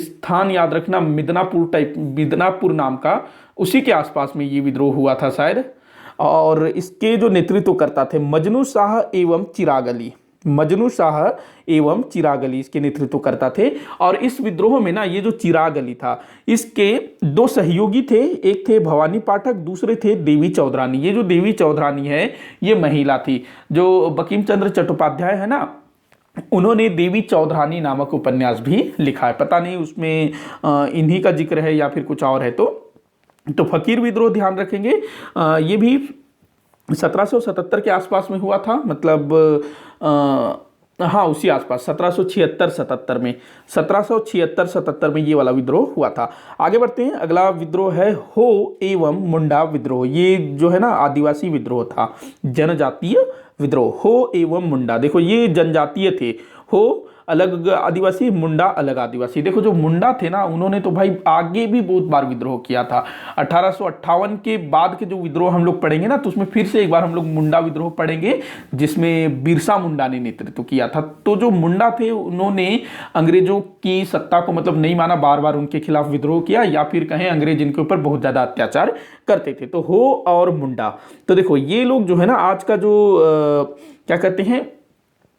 स्थान याद रखना, मिदनापुर नाम का, उसी के आसपास में ये विद्रोह हुआ था शायद। और इसके जो नेतृत्व करता थे मजनू शाह एवं चिराग अली, मजनू शाह एवं चिराग अली इसके नेतृत्व करता थे। और इस विद्रोह में ना ये जो चिराग अली था इसके दो सहयोगी थे, एक थे भवानी पाठक, दूसरे थे देवी चौधरानी। ये जो देवी चौधरानी है ये महिला थी। जो बंकिम चंद्र चट्टोपाध्याय है ना उन्होंने देवी चौधरानी नामक उपन्यास भी लिखा है, पता नहीं उसमें इन्हीं का जिक्र है या फिर कुछ और है। तो फकीर विद्रोह ध्यान रखेंगे, ये भी 1777 के आसपास में हुआ था, मतलब हाँ उसी आसपास 1776-77 में, 1776-77 में ये वाला विद्रोह हुआ था। आगे बढ़ते हैं, अगला विद्रोह है हो एवं मुंडा विद्रोह। ये जो है ना आदिवासी विद्रोह था, जनजातीय विद्रोह, हो एवं मुंडा। देखो ये जनजातीय थे, हो अलग आदिवासी, मुंडा अलग आदिवासी। देखो जो मुंडा थे ना, उन्होंने तो भाई आगे भी बहुत बार विद्रोह किया था। 1858 के बाद के जो विद्रोह हम लोग पढ़ेंगे ना, तो उसमें फिर से एक बार हम लोग मुंडा विद्रोह पढ़ेंगे, जिसमें बिरसा मुंडा ने नेतृत्व किया था। तो जो मुंडा थे, उन्होंने अंग्रेजों की सत्ता को मतलब नहीं माना, बार बार उनके खिलाफ विद्रोह किया, या फिर कहें अंग्रेज इनके ऊपर बहुत ज्यादा अत्याचार करते थे। तो हो और मुंडा, तो देखो ये लोग जो है ना, आज का जो क्या कहते हैं,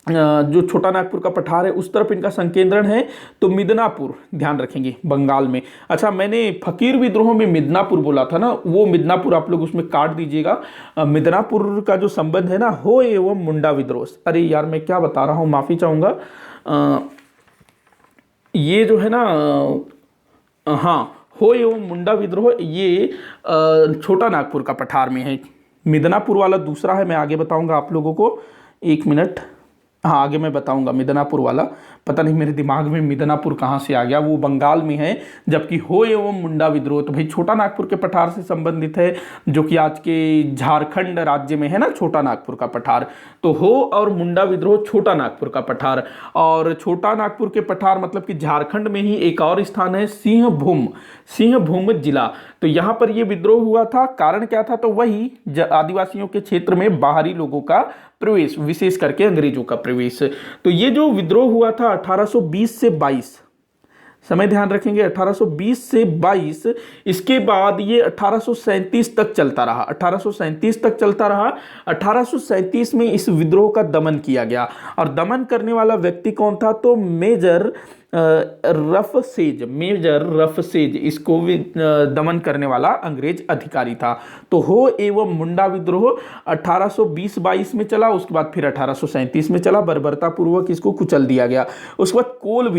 जो छोटा नागपुर का पठार है उस तरफ इनका संकेंद्रण है। तो मिदनापुर ध्यान रखेंगे, बंगाल में। अच्छा, मैंने फकीर विद्रोह में मिदनापुर बोला था ना, वो मिदनापुर आप लोग उसमें काट दीजिएगा। मिदनापुर का जो संबंध है ना, हो एवं मुंडा विद्रोह, अरे यार मैं क्या बता रहा हूँ, माफी चाहूंगा। ये जो है ना, हाँ, हो एवं मुंडा विद्रोह ये छोटा नागपुर का पठार में है। मिदनापुर वाला दूसरा है, मैं आगे बताऊंगा आप लोगों को, एक मिनट। हाँ, आगे मैं बताऊंगा मिदनापुर वाला, पता नहीं मेरे दिमाग में मिदनापुर कहाँ से आ गया, वो बंगाल में है। जबकि हो एवं मुंडा विद्रोह तो भाई छोटा नागपुर के पठार से संबंधित है, जो कि आज के झारखंड राज्य में है ना, छोटा नागपुर का पठार। तो हो और मुंडा विद्रोह छोटा नागपुर का पठार। और छोटा नागपुर के पठार मतलब कि झारखंड में ही एक और स्थान है, सिंहभूम जिला। तो यहाँ पर ये विद्रोह हुआ था। कारण क्या था, तो वही आदिवासियों के क्षेत्र में बाहरी लोगों का प्रवेश, विशेष करके अंग्रेजों का प्रवेश। तो ये जो विद्रोह हुआ था 1820 से 22, समय ध्यान रखेंगे, 1820 से 22, इसके बाद ये 1837 तक चलता रहा। 1837 तक चलता रहा। 1837 में इस विद्रोह का दमन किया गया। और दमन करने वाला व्यक्ति कौन था, तो मेजर रफसेज इसको भी दमन करने वाला अंग्रेज अधिकारी था। तो हो एवं मुंडा विद्रोह 1820-22 में चला, उसके बाद फिर 1837 में चला, बर्बरता पूर्वक इसको कुचल दिया गया। उसके बाद कोल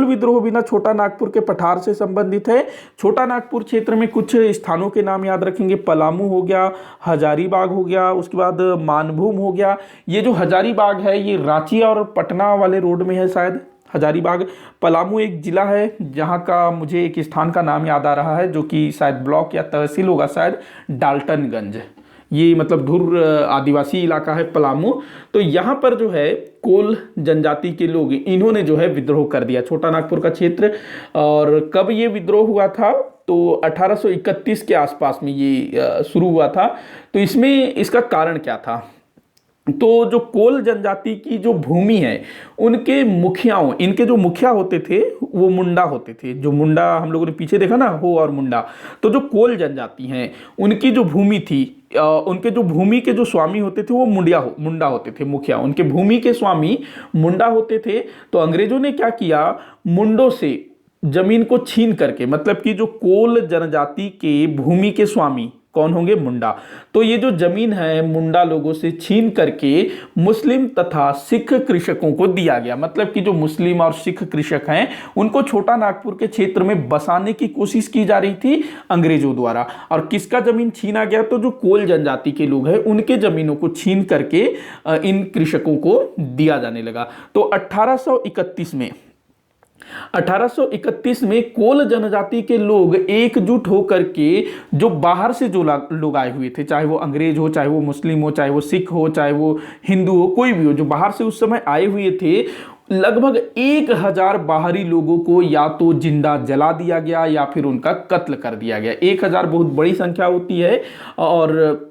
विद्रोह भी ना छोटा नागपुर के पठार से संबंधित है। छोटा नागपुर क्षेत्र में कुछ स्थानों के नाम याद रखेंगे, पलामू हो गया, हजारीबाग हो गया, उसके बाद मानभूम हो गया। ये जो हजारीबाग है ये रांची और पटना वाले रोड में है शायद, हजारीबाग। पलामू एक जिला है जहाँ का मुझे एक स्थान का नाम याद आ रहा है, जो कि शायद ब्लॉक या तहसील होगा शायद, डाल्टनगंज। ये मतलब धुर आदिवासी इलाका है पलामू। तो यहाँ पर जो है कोल जनजाति के लोग, इन्होंने जो है विद्रोह कर दिया छोटा नागपुर का क्षेत्र। और कब ये विद्रोह हुआ था, तो 1831 के आसपास में ये शुरू हुआ था। तो इसमें इसका कारण क्या था, तो जो कोल जनजाति की जो भूमि है, उनके मुखियाओं, इनके जो मुखिया होते थे वो मुंडा होते थे। जो मुंडा हम लोगों ने पीछे देखा ना, हो और मुंडा, तो जो कोल जनजाति हैं उनकी जो भूमि थी, उनके जो भूमि के जो स्वामी होते थे वो मुंडा होते थे, मुखिया। उनके भूमि के स्वामी मुंडा होते थे। तो अंग्रेजों ने क्या किया, मुंडों से जमीन को छीन करके, मतलब कि जो कोल जनजाति के भूमि के स्वामी कौन होंगे, मुंडा। तो ये जो जमीन है मुंडा लोगों से छीन करके मुस्लिम तथा सिख कृषकों को दिया गया। मतलब कि जो मुस्लिम और सिख कृषक हैं उनको छोटा नागपुर के क्षेत्र में बसाने की कोशिश की जा रही थी अंग्रेजों द्वारा। और किसका जमीन छीना गया, तो जो कोल जनजाति के लोग हैं उनके जमीनों को छीन करके इन कृषकों को दिया जाने लगा। तो 1831 में कोल जनजाति के लोग एकजुट होकर के, जो बाहर से जो लोग आए हुए थे, चाहे वो अंग्रेज हो, चाहे वो मुस्लिम हो, चाहे वो सिख हो, चाहे वो हिंदू हो, कोई भी हो, जो बाहर से उस समय आए हुए थे, लगभग 1000 बाहरी लोगों को या तो जिंदा जला दिया गया या फिर उनका कत्ल कर दिया गया। 1000 बहुत बड़ी संख्या होती है। और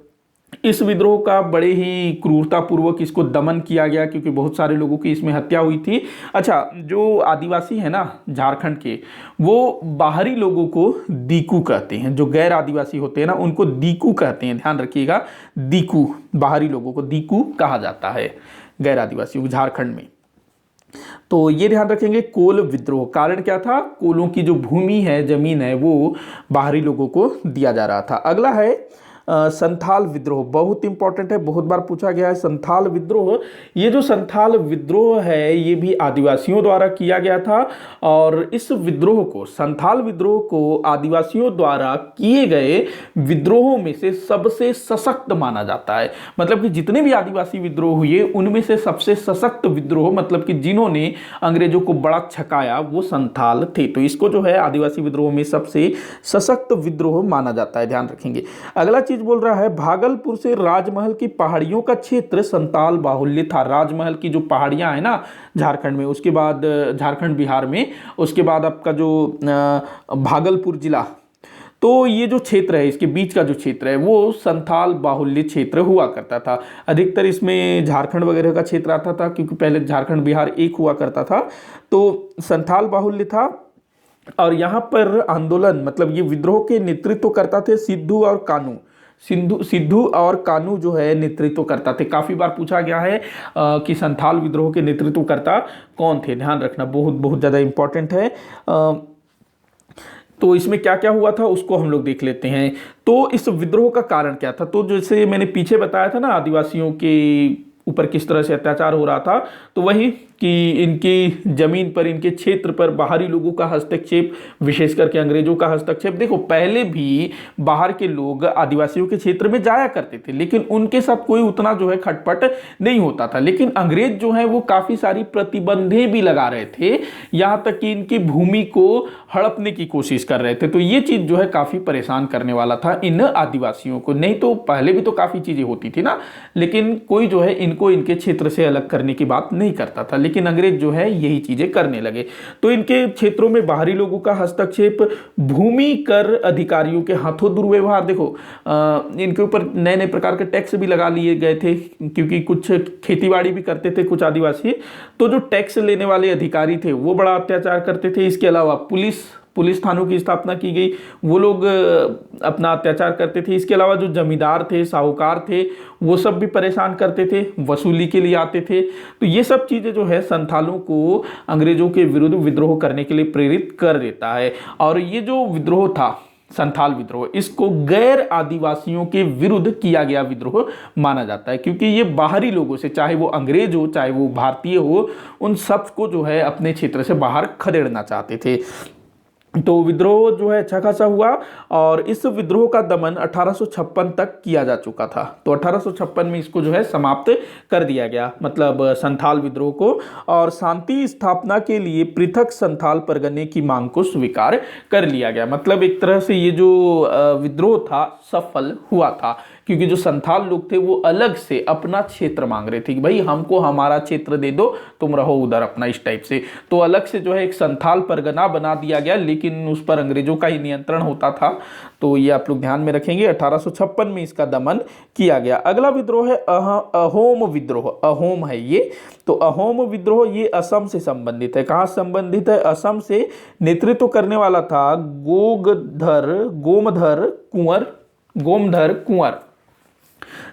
इस विद्रोह का बड़े ही क्रूरतापूर्वक इसको दमन किया गया, क्योंकि बहुत सारे लोगों की इसमें हत्या हुई थी। अच्छा, जो आदिवासी है ना झारखंड के, वो बाहरी लोगों को दीकू कहते हैं। जो गैर आदिवासी होते हैं ना, उनको दीकू कहते हैं, ध्यान रखिएगा। दीकू, बाहरी लोगों को दीकू कहा जाता है, गैर आदिवासियों, झारखंड में। तो ये ध्यान रखेंगे, कोल विद्रोह कारण क्या था, कोलों की जो भूमि है, जमीन है, वो बाहरी लोगों को दिया जा रहा था। अगला है संथाल विद्रोह, बहुत इंपॉर्टेंट है, बहुत बार पूछा गया है संथाल विद्रोह। ये जो संथाल विद्रोह है ये भी आदिवासियों द्वारा किया गया था। और इस विद्रोह को, संथाल विद्रोह को आदिवासियों द्वारा किए गए विद्रोहों में से सबसे सशक्त माना जाता है। मतलब कि जितने भी आदिवासी विद्रोह हुए उनमें से सबसे सशक्त विद्रोह, मतलब कि जिन्होंने अंग्रेजों को बड़ा छकाया, वो संथाल थे। तो इसको जो है आदिवासी विद्रोह में सबसे सशक्त विद्रोह माना जाता है, ध्यान रखेंगे। अगला चीज बोल रहा है, भागलपुर से राजमहल की पहाड़ियों का क्षेत्र संताल बाहुल्य था। राजमहल की जो पहाड़ियां है ना झारखंड में, उसके बाद झारखंड बिहार में, उसके बाद आपका जो भागलपुर जिला, तो ये जो क्षेत्र है, इसके बीच का जो क्षेत्र है वो संथाल बाहुल्य क्षेत्र हुआ करता था। अधिकतर इसमें झारखंड वगैरह का क्षेत्र आता था, क्योंकि पहले झारखंड बिहार एक हुआ करता था, तो संथाल बाहुल्य था। और यहाँ पर आंदोलन, मतलब ये विद्रोह के नेतृत्व करता थे सिद्धू और कानू। सिद्धू और कानू जो है नेतृत्व करता थे। काफी बार पूछा गया है कि संथाल विद्रोह के नेतृत्वकर्ता कौन थे, ध्यान रखना, बहुत बहुत ज्यादा इंपॉर्टेंट है। तो इसमें क्या क्या हुआ था उसको हम लोग देख लेते हैं। तो इस विद्रोह का कारण क्या था, तो जैसे मैंने पीछे बताया था ना आदिवासियों के ऊपर किस तरह से अत्याचार हो रहा था, तो वही कि इनकी जमीन पर, इनके क्षेत्र पर बाहरी लोगों का हस्तक्षेप, विशेष करके अंग्रेजों का हस्तक्षेप। देखो पहले भी बाहर के लोग आदिवासियों के क्षेत्र में जाया करते थे, लेकिन उनके साथ कोई उतना जो है खटपट नहीं होता था। लेकिन अंग्रेज जो है वो काफी सारी प्रतिबंधें भी लगा रहे थे, यहां तक कि इनकी भूमि को हड़पने की कोशिश कर रहे थे। तो ये चीज जो है काफी परेशान करने वाला था इन आदिवासियों को। नहीं तो पहले भी तो काफी चीजें होती थी ना, लेकिन कोई जो है इनको इनके क्षेत्र से अलग करने की बात नहीं करता था, लेकिन अंग्रेज जो है यही चीजें करने लगे। तो इनके क्षेत्रों में बाहरी लोगों का हस्तक्षेप, भूमि कर अधिकारियों के हाथों दुर्व्यवहार। देखो इनके ऊपर नए नए प्रकार के टैक्स भी लगा लिए गए थे, क्योंकि कुछ खेतीबाड़ी भी करते थे कुछ आदिवासी, तो जो टैक्स लेने वाले अधिकारी थे वो बड़ा अत्याचार करते थे। इसके अलावा पुलिस थानों की स्थापना की गई, वो लोग अपना अत्याचार करते थे। इसके अलावा जो जमींदार थे, साहूकार थे, वो सब भी परेशान करते थे, वसूली के लिए आते थे। तो ये सब चीज़ें जो है संथालों को अंग्रेजों के विरुद्ध विद्रोह करने के लिए प्रेरित कर देता है। और ये जो विद्रोह था संथाल विद्रोह, इसको गैर आदिवासियों के विरुद्ध किया गया विद्रोह माना जाता है, क्योंकि ये बाहरी लोगों से, चाहे वो अंग्रेज हो चाहे वो भारतीय हो, उन सबको जो है अपने क्षेत्र से बाहर खदेड़ना चाहते थे। तो विद्रोह जो है अच्छा खासा हुआ, और इस विद्रोह का दमन 1856 तक किया जा चुका था। तो 1856 में इसको जो है समाप्त कर दिया गया, मतलब संथाल विद्रोह को, और शांति स्थापना के लिए पृथक संथाल परगने की मांग को स्वीकार कर लिया गया। मतलब एक तरह से ये जो विद्रोह था सफल हुआ था, क्योंकि जो संथाल लोग थे वो अलग से अपना क्षेत्र मांग रहे थे कि भाई हमको हमारा क्षेत्र दे दो, तुम रहो उधर अपना, इस टाइप से। तो अलग से जो है एक संथाल परगना बना दिया गया, लेकिन उस पर अंग्रेजों का ही नियंत्रण होता था। तो ये आप लोग ध्यान में रखेंगे, 1856 में इसका दमन किया गया। अगला विद्रोह है अहोम विद्रोह। अहोम है ये, तो अहोम विद्रोह ये असम से संबंधित है। कहाँ संबंधित है? असम से। नेतृत्व करने वाला था गोमधर कुंवर।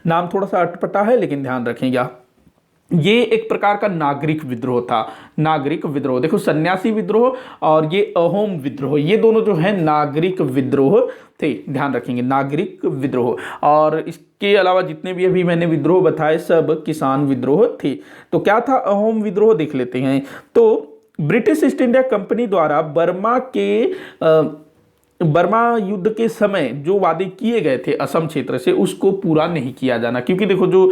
नाम थोड़ा सा अटपटा है, लेकिन ध्यान रखेंगे आप। ये एक प्रकार का नागरिक विद्रोह था। नागरिक विद्रोह, देखो सन्यासी विद्रोह और ये अहोम विद्रोह, ये दोनों जो है नागरिक विद्रोह थे। ध्यान रखेंगे, नागरिक विद्रोह। और इसके अलावा जितने भी अभी मैंने विद्रोह बताए सब किसान विद्रोह थे। तो क्या था अहोम विद्रोह, देख लेते हैं। तो ब्रिटिश ईस्ट इंडिया कंपनी द्वारा बर्मा युद्ध के समय जो वादे किए गए थे असम क्षेत्र से, उसको पूरा नहीं किया जाना। क्योंकि देखो जो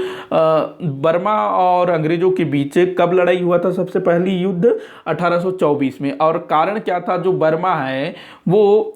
बर्मा और अंग्रेजों के बीच कब लड़ाई हुआ था, सबसे पहली युद्ध 1824 में। और कारण क्या था, जो बर्मा है वो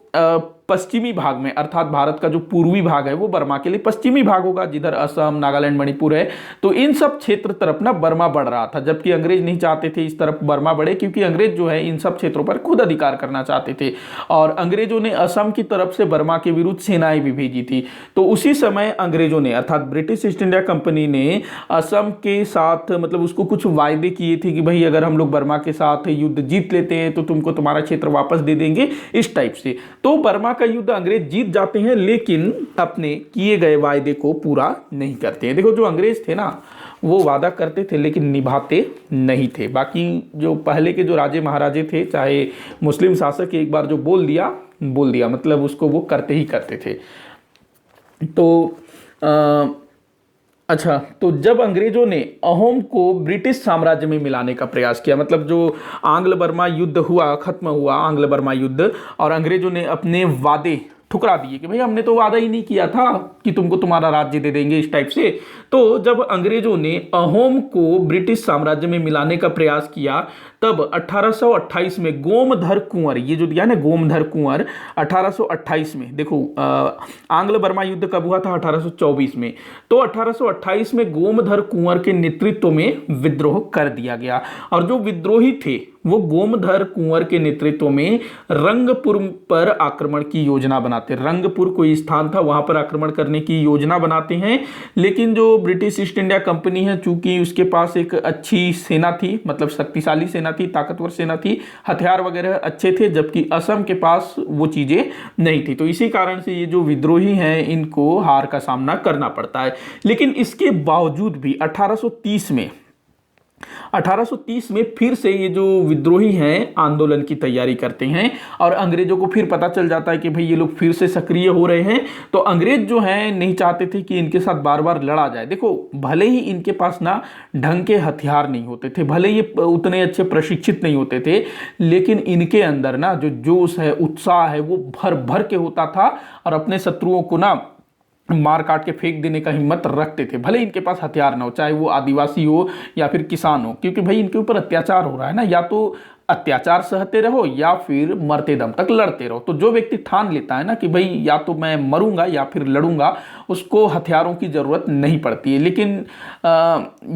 पश्चिमी भाग में, अर्थात भारत का जो पूर्वी भाग है वो बर्मा के लिए पश्चिमी भाग होगा, जिधर असम, नागालैंड, मणिपुर है। तो इन सब क्षेत्र तरफ ना बर्मा बढ़ रहा था, जबकि अंग्रेज नहीं चाहते थे इस तरफ बर्मा बढ़े, क्योंकि अंग्रेज जो है इन सब क्षेत्रों पर खुद अधिकार करना चाहते थे। और अंग्रेजों ने असम की तरफ से बर्मा के विरुद्ध सेनाएं भी भेजी थी। तो उसी समय अंग्रेजों ने, अर्थात ब्रिटिश ईस्ट इंडिया कंपनी ने असम के साथ, मतलब उसको कुछ वायदे किए थे कि भाई अगर हम लोग बर्मा के साथ युद्ध जीत लेते हैं तो तुमको तुम्हारा क्षेत्र वापस दे देंगे, इस टाइप से। तो बर्मा का युद्ध अंग्रेज जीत जाते हैं, लेकिन अपने किए गए वायदे को पूरा नहीं करते हैं। देखो जो अंग्रेज थे ना, वो वादा करते थे लेकिन निभाते नहीं थे। बाकी जो पहले के जो राजे महाराजे थे, चाहे मुस्लिम शासक, एक बार जो बोल दिया मतलब उसको वो करते ही करते थे। तो अच्छा, तो जब अंग्रेजों ने अहोम को ब्रिटिश साम्राज्य में मिलाने का प्रयास किया, मतलब जो आंग्ल बर्मा युद्ध हुआ, खत्म हुआ आंग्ल बर्मा युद्ध, और अंग्रेजों ने अपने वादे ठुकरा दिए कि भाई हमने तो वादा ही नहीं किया था कि तुमको तुम्हारा राज्य दे देंगे, इस टाइप से। तो जब अंग्रेजों ने अहोम को ब्रिटिश साम्राज्य में मिलाने का प्रयास किया, तब 1828 में गोमधर कुंवर, ये जो दिया ना गोमधर कुंवर, 1828 में, देखो आंग्ल बर्मा युद्ध कब हुआ था? 1824 में। तो 1828 में गोमधर कुंवर के नेतृत्व में विद्रोह कर दिया गया, और जो विद्रोही थे वो गोमधर कुंवर के नेतृत्व में रंगपुर पर आक्रमण की योजना बनाते। रंगपुर कोई स्थान था, वहां पर आक्रमण करने की योजना बनाते हैं। लेकिन जो ब्रिटिश ईस्ट इंडिया कंपनी है, चूंकि उसके पास एक अच्छी सेना थी, मतलब शक्तिशाली सेना थी, ताकतवर सेना थी, हथियार वगैरह अच्छे थे, जबकि असम के पास वो चीजें नहीं थी। तो इसी कारण से ये जो विद्रोही हैं इनको हार का सामना करना पड़ता है। लेकिन इसके बावजूद भी 1830 में फिर से ये जो विद्रोही हैं आंदोलन की तैयारी करते हैं, और अंग्रेजों को फिर पता चल जाता है कि भाई ये लोग फिर से सक्रिय हो रहे हैं। तो अंग्रेज जो हैं नहीं चाहते थे कि इनके साथ बार बार लड़ा जाए। देखो, भले ही इनके पास ना ढंग के हथियार नहीं होते थे, भले ही उतने अच्छे प्रशिक्षित नहीं होते थे, लेकिन इनके अंदर ना जो जोश है, उत्साह है, वो भर भर के होता था, और अपने शत्रुओं को ना मार काट के फेंक देने का हिम्मत रखते थे, भले इनके पास हथियार ना हो, चाहे वो आदिवासी हो या फिर किसान हो। क्योंकि भाई इनके ऊपर अत्याचार हो रहा है ना, या तो अत्याचार सहते रहो या फिर मरते दम तक लड़ते रहो। तो जो व्यक्ति ठान लेता है ना कि भाई या तो मैं मरूंगा या फिर लड़ूंगा, उसको हथियारों की जरूरत नहीं पड़ती है। लेकिन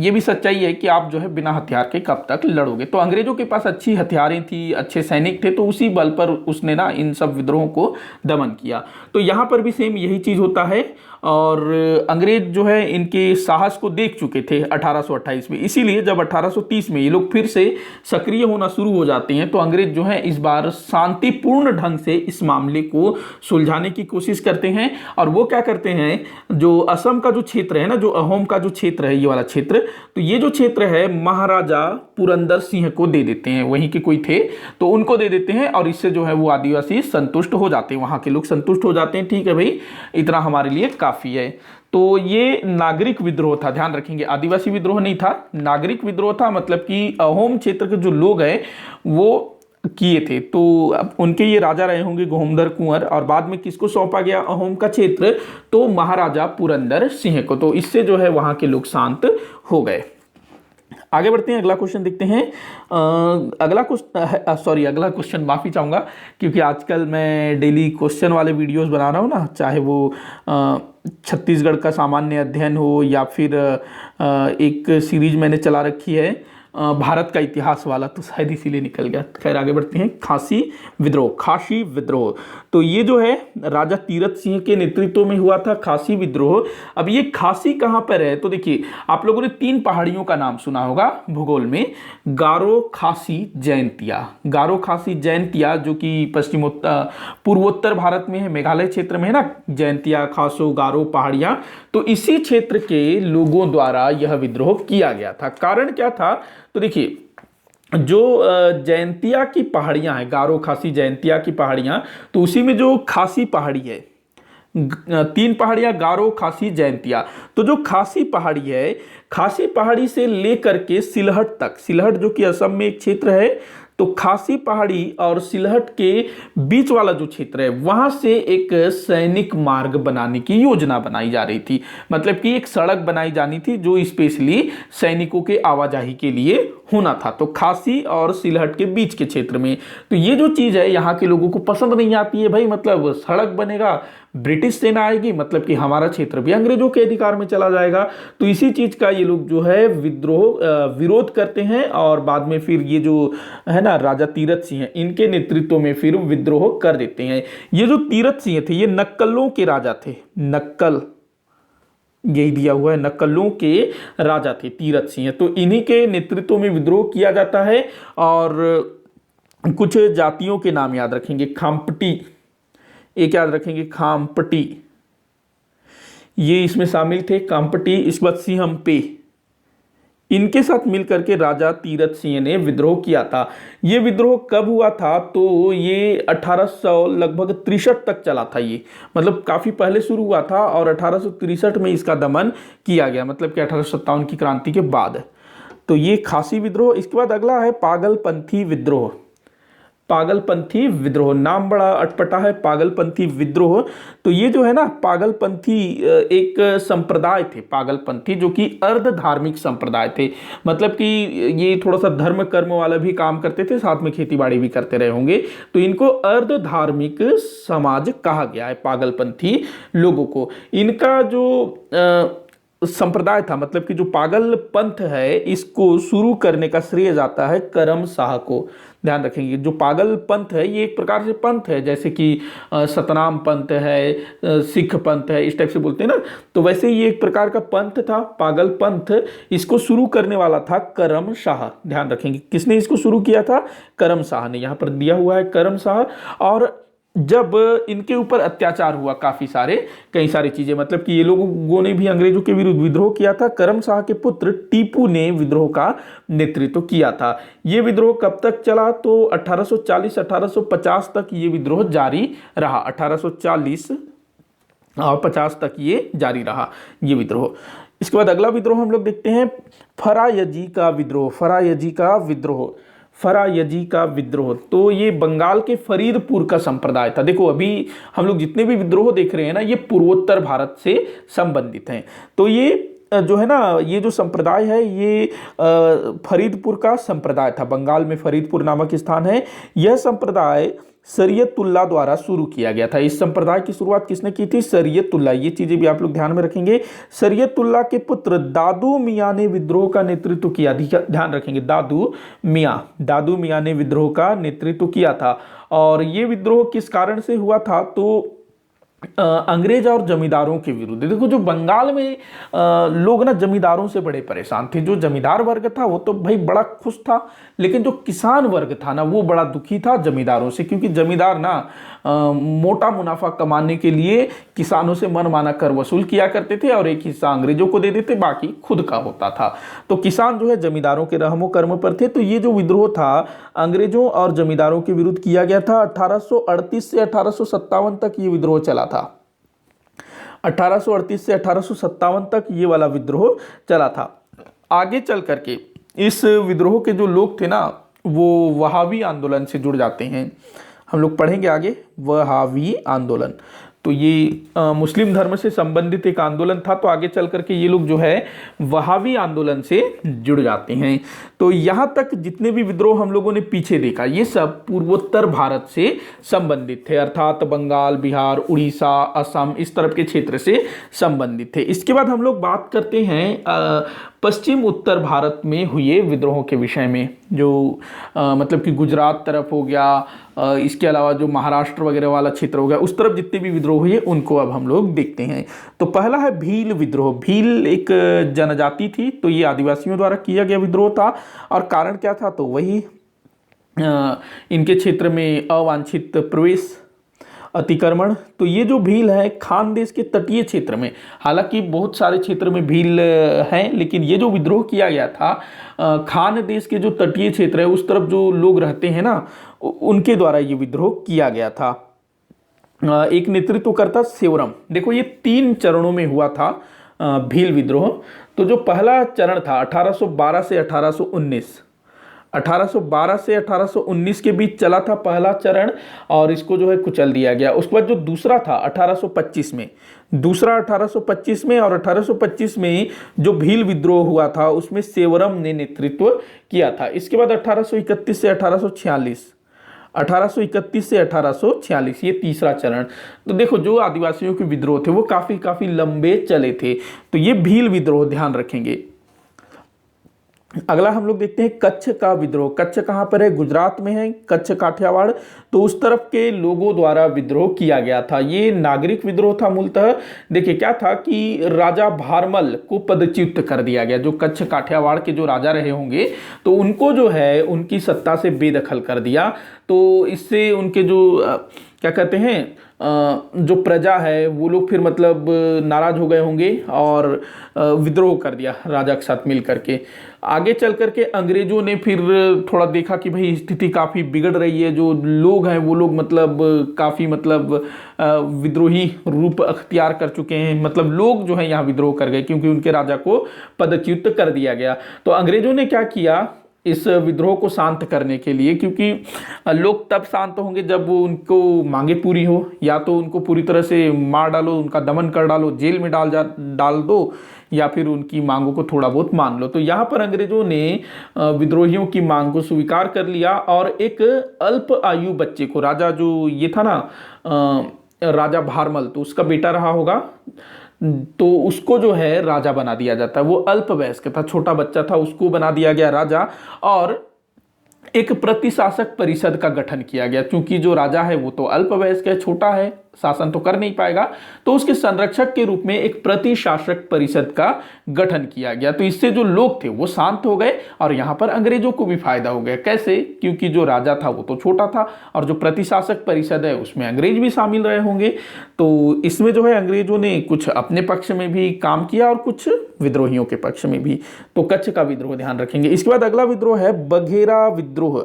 ये भी सच्चाई है कि आप जो है बिना हथियार के कब तक लड़ोगे। तो अंग्रेजों के पास अच्छी हथियारें थी, अच्छे सैनिक थे, तो उसी बल पर उसने ना इन सब विद्रोहों को दमन किया। तो यहां पर भी सेम यही चीज होता है, और अंग्रेज जो है इनके साहस को देख चुके थे 1828 में। इसीलिए जब 1830 में ये लोग फिर से सक्रिय होना शुरू हो जाते हैं, तो अंग्रेज जो है इस बार शांतिपूर्ण ढंग से इस मामले को सुलझाने की कोशिश करते हैं। और वो क्या करते हैं, जो असम का जो क्षेत्र है ना, जो अहोम का जो क्षेत्र है, ये वाला क्षेत्र, तो ये जो क्षेत्र है महाराजा पुरंदर सिंह को दे देते हैं। वहीं के कोई थे तो उनको दे देते हैं, और इससे जो है वो आदिवासी संतुष्ट हो जाते हैं, वहां के लोग संतुष्ट हो जाते हैं। ठीक है भाई, इतना हमारे लिए काफी है। तो ये नागरिक विद्रोह था, ध्यान रखेंगे, आदिवासी विद्रोह नहीं था, नागरिक विद्रोह था। मतलब कि अहोम क्षेत्र के जो लोग हैं वो किए थे। तो अब उनके ये राजा रहे होंगे गोमधर कुंवर, और बाद में किसको सौंपा गया अहोम का क्षेत्र? तो महाराजा पुरंदर सिंह को। तो इससे जो है वहां के लोग शांत हो गए। आगे बढ़ते हैं, अगला क्वेश्चन देखते हैं। अगला क्वेश्चन माफी चाहूंगा, क्योंकि आजकल मैं डेली क्वेश्चन वाले वीडियोस बना रहा हूँ ना, चाहे वो छत्तीसगढ़ का सामान्य अध्ययन हो, या फिर एक सीरीज मैंने चला रखी है भारत का इतिहास वाला, तो शायद इसीलिए निकल गया। खैर आगे बढ़ते हैं। खासी विद्रोह। तो ये जो है राजा तीरथ सिंह के नेतृत्व में हुआ था खासी विद्रोह। अब ये खासी कहां पर है? तो देखिए, आप लोगों ने 3 पहाड़ियों का नाम सुना होगा भूगोल में, गारो, खासी, जैंतिया। गारो, खासी, जैंतिया जो कि पूर्वोत्तर भारत में है, मेघालय क्षेत्र में है ना, जैंतिया, खासो, गारो पहाड़ियां। तो इसी क्षेत्र के लोगों द्वारा यह विद्रोह किया गया था। कारण क्या था? तो देखिए, जो जैंतिया की पहाड़ियां हैं, गारो, खासी, जैंतिया की पहाड़ियां, तो उसी में जो खासी पहाड़ी है, 3 पहाड़ियां, गारो, खासी, जैंतिया। तो जो खासी पहाड़ी है, खासी पहाड़ी से लेकर के सिलहट तक, सिलहट जो कि असम में एक क्षेत्र है, तो खासी पहाड़ी और सिलहट के बीच वाला जो क्षेत्र है, वहां से एक सैनिक मार्ग बनाने की योजना बनाई जा रही थी। मतलब कि एक सड़क बनाई जानी थी जो स्पेशली सैनिकों के आवाजाही के लिए होना था। तो खासी और सिलहट के बीच के क्षेत्र में, तो ये जो चीज है यहाँ के लोगों को पसंद नहीं आती है भाई। मतलब सड़क बनेगा, ब्रिटिश सेना आएगी, मतलब कि हमारा क्षेत्र भी अंग्रेजों के अधिकार में चला जाएगा। तो इसी चीज का ये लोग जो है विरोध करते हैं, और बाद में फिर ये जो है ना राजा तीरथ सिंह, इनके नेतृत्व में फिर विद्रोह कर देते हैं। ये जो तीरथ सिंह थे, ये नक्कलों के राजा थे। नक्कल, यही दिया हुआ है, नक्कलों के राजा थे तीरथ सिंह। तो इन्हीं के नेतृत्व में विद्रोह किया जाता है। और कुछ जातियों के नाम याद रखेंगे, खाम्पटी, एक याद रखेंगे, खाम्पटी, ये इसमें शामिल थे, काम्पटी। इसके बाद सिंहम्पे, इनके साथ मिलकर के राजा तीरथ सिंह ने विद्रोह किया था। ये विद्रोह कब हुआ था? तो ये 1800 लगभग 63 तक चला था। ये मतलब काफी पहले शुरू हुआ था, और 1863 में इसका दमन किया गया, मतलब कि 1857 की क्रांति के बाद। तो ये खासी विद्रोह। इसके बाद अगला है पागलपंथी विद्रोह। पागलपंथी विद्रोह, नाम बड़ा अटपटा है, पागलपंथी विद्रोह। तो ये जो है ना पागलपंथी एक संप्रदाय थे, पागलपंथी, जो कि अर्ध धार्मिक संप्रदाय थे। मतलब कि ये थोड़ा सा धर्म कर्म वाला भी काम करते थे, साथ में खेती बाड़ी भी करते रहे होंगे, तो इनको अर्ध धार्मिक समाज कहा गया है, पागलपंथी लोगों को। इनका जो संप्रदाय था, मतलब कि जो पागल पंथ है, इसको शुरू करने का श्रेय जाता है करम शाह को। ध्यान रखेंगे, जो पागल पंथ है ये एक प्रकार से पंथ है, जैसे कि सतनाम पंथ है, सिख पंथ है, इस टाइप से बोलते हैं ना, तो वैसे ये एक प्रकार का पंथ था, पागल पंथ। इसको शुरू करने वाला था करम शाह। ध्यान रखेंगे, किसने इसको शुरू किया था? करम शाह ने। यहाँ पर दिया हुआ है करम शाह। और जब इनके ऊपर अत्याचार हुआ काफी सारे, कई सारी चीजें, मतलब कि ये लोगों ने भी अंग्रेजों के विरुद्ध विद्रोह किया था। करम शाह के पुत्र टीपू ने विद्रोह का नेतृत्व किया था। ये विद्रोह कब तक चला? तो 1840-1850 तक ये विद्रोह जारी रहा। 1840 और 50 तक ये जारी रहा, ये विद्रोह। इसके बाद अगला विद्रोह हम लोग देखते हैं, फरायजी का विद्रोह। फरायजी का विद्रोह, फरायजी का विद्रोह, तो ये बंगाल के फरीदपुर का संप्रदाय था। देखो अभी हम लोग जितने भी विद्रोह देख रहे हैं ना, ये पूर्वोत्तर भारत से संबंधित हैं। तो ये जो है ना, ये जो संप्रदाय है ये फरीदपुर का संप्रदाय था। बंगाल में फरीदपुर नामक स्थान है। यह संप्रदाय शरीयतुल्लाह द्वारा शुरू किया गया था। इस संप्रदाय की शुरुआत किसने की थी? शरीयतुल्लाह। ये चीजें भी आप लोग ध्यान में रखेंगे। शरीयतुल्लाह के पुत्र दादू मियां ने विद्रोह का नेतृत्व किया। ध्यान रखेंगे, दादू मियां ने विद्रोह का नेतृत्व किया था। और ये विद्रोह किस कारण से हुआ था? तो अंग्रेज और जमींदारों के विरुद्ध। देखो जो बंगाल में लोग ना जमींदारों से बड़े परेशान थे। जो जमींदार वर्ग था वो तो भाई बड़ा खुश था, लेकिन जो किसान वर्ग था ना वो बड़ा दुखी था जमींदारों से, क्योंकि जमींदार ना मोटा मुनाफा कमाने के लिए किसानों से मनमाना कर वसूल किया करते थे और एक हिस्सा अंग्रेजों को दे देते, बाकी खुद का होता था। तो किसान जो है जमींदारों के रहमो कर्म पर थे। तो ये जो विद्रोह था अंग्रेजों और जमींदारों के विरुद्ध किया गया था। 1838 से 1857 तक ये विद्रोह चला था। 1838 से 1857 तक ये वाला विद्रोह चला था। आगे चल करके इस विद्रोह के जो लोग थे ना, वो वहाबी आंदोलन से जुड़ जाते हैं। हम लोग पढ़ेंगे आगे वहाबी आंदोलन। तो ये मुस्लिम धर्म से संबंधित एक आंदोलन था। तो आगे चल करके ये लोग जो है वहाबी आंदोलन से जुड़ जाते हैं। तो यहाँ तक जितने भी विद्रोह हम लोगों ने पीछे देखा, ये सब पूर्वोत्तर भारत से संबंधित थे, अर्थात बंगाल, बिहार, उड़ीसा, असम, इस तरफ के क्षेत्र से संबंधित थे। इसके बाद हम लोग बात करते हैं पश्चिम उत्तर भारत में हुए विद्रोहों के विषय में, जो मतलब कि गुजरात तरफ हो गया, इसके अलावा जो महाराष्ट्र वगैरह वाला क्षेत्र हो गया, उस तरफ जितने भी विद्रोह हुए उनको अब हम लोग देखते हैं। तो पहला है भील विद्रोह। भील एक जनजाति थी, तो ये आदिवासियों द्वारा किया गया विद्रोह था। और कारण क्या था? तो वही इनके क्षेत्र में अवांछित प्रवेश, अतिक्रमण। तो ये जो भील है खानदेश के तटीय क्षेत्र में, हालांकि बहुत सारे क्षेत्र में भील हैं, लेकिन ये जो विद्रोह किया गया था खानदेश के जो तटीय क्षेत्र है उस तरफ जो लोग रहते हैं ना, उनके द्वारा ये विद्रोह किया गया था। एक नेतृत्वकर्ता सेवरम। देखो ये 3 चरणों में हुआ था भील विद्रोह। तो जो पहला चरण था 1812 से 1819, 1812 से 1819 के बीच चला था पहला चरण, और इसको जो है कुचल दिया गया। उसके बाद जो दूसरा था 1825 में, दूसरा 1825 में, और 1825 में जो भील विद्रोह हुआ था उसमें सेवरम ने नेतृत्व किया था। इसके बाद 1831 से 1846, 1831 से 1846 ये तीसरा चरण। तो देखो जो आदिवासियों के विद्रोह थे वो काफी लंबे चले थे। तो ये भील विद्रोह ध्यान रखेंगे। अगला हम लोग देखते हैं कच्छ का विद्रोह। कच्छ कहाँ पर है? गुजरात में है, कच्छ काठियावाड़। तो उस तरफ के लोगों द्वारा विद्रोह किया गया था। ये नागरिक विद्रोह था मूलतः। देखिए क्या था कि राजा भारमल को पदच्युत कर दिया गया। जो कच्छ काठियावाड़ के जो राजा रहे होंगे तो उनको जो है उनकी सत्ता से बेदखल कर दिया। तो इससे उनके जो क्या कहते हैं जो प्रजा है वो लोग फिर मतलब नाराज हो गए होंगे और विद्रोह कर दिया राजा के साथ मिल करके। आगे चल करके अंग्रेजों ने फिर थोड़ा देखा कि भाई स्थिति काफ़ी बिगड़ रही है, जो लोग हैं वो लोग मतलब काफ़ी मतलब विद्रोही रूप अख्तियार कर चुके हैं, मतलब लोग जो है यहाँ विद्रोह कर गए क्योंकि उनके राजा को पदच्युत कर दिया गया। तो अंग्रेजों ने क्या किया, इस विद्रोह को शांत करने के लिए, क्योंकि लोग तब शांत होंगे जब उनको मांगे पूरी हो, या तो उनको पूरी तरह से मार डालो, उनका दमन कर डालो, जेल में डाल दो, या फिर उनकी मांगों को थोड़ा बहुत मान लो। तो यहाँ पर अंग्रेजों ने विद्रोहियों की मांग को स्वीकार कर लिया और एक अल्प आयु बच्चे को, राजा जो ये था ना राजा भारमल, तो उसका बेटा रहा होगा, तो उसको जो है राजा बना दिया जाता है। वो अल्पवयस्क था, छोटा बच्चा था, उसको बना दिया गया राजा और एक प्रतिशासक परिषद का गठन किया गया। क्योंकि जो राजा है वो तो अल्पवयस्क है, छोटा है, शासन तो कर नहीं पाएगा, तो उसके संरक्षक के रूप में एक प्रतिशासक परिषद का गठन किया गया। तो इससे जो लोग थे वो शांत हो गए और यहाँ पर अंग्रेजों को भी फायदा हो गया। कैसे? क्योंकि जो राजा था वो तो छोटा था और जो प्रतिशासक परिषद है उसमें अंग्रेज भी शामिल रहे होंगे। तो इसमें जो है अंग्रेजों ने कुछ अपने पक्ष में भी काम किया और कुछ विद्रोहियों के पक्ष में भी। तो कच्छ का विद्रोह ध्यान रखेंगे। इसके बाद अगला विद्रोह है बघेरा विद्रोह।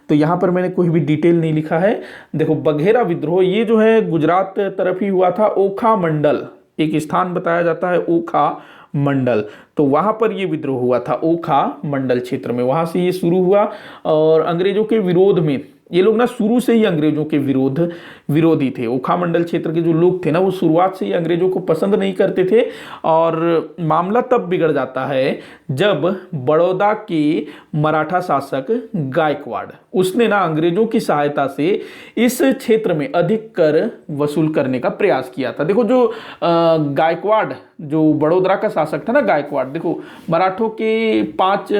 तो यहाँ पर मैंने कोई भी डिटेल नहीं लिखा है। देखो बघेरा विद्रोह ये जो है गुजरात तरफ ही हुआ था। ओखा मंडल एक स्थान बताया जाता है, ओखा मंडल, तो वहां पर ये विद्रोह हुआ था ओखा मंडल क्षेत्र में। वहां से ये शुरू हुआ और अंग्रेजों के विरोध में, ये लोग ना शुरू से ही अंग्रेजों के विरोधी थे। ओखा मंडल क्षेत्र के जो लोग थे ना वो शुरुआत से ही अंग्रेजों को पसंद नहीं करते थे। और मामला तब बिगड़ जाता है जब बड़ौदा के मराठा शासक गायकवाड़, उसने ना अंग्रेजों की सहायता से इस क्षेत्र में अधिक कर वसूल करने का प्रयास किया था। देखो जो गायकवाड़, जो बड़ौदा का शासक था ना गायकवाड़, देखो मराठों के 5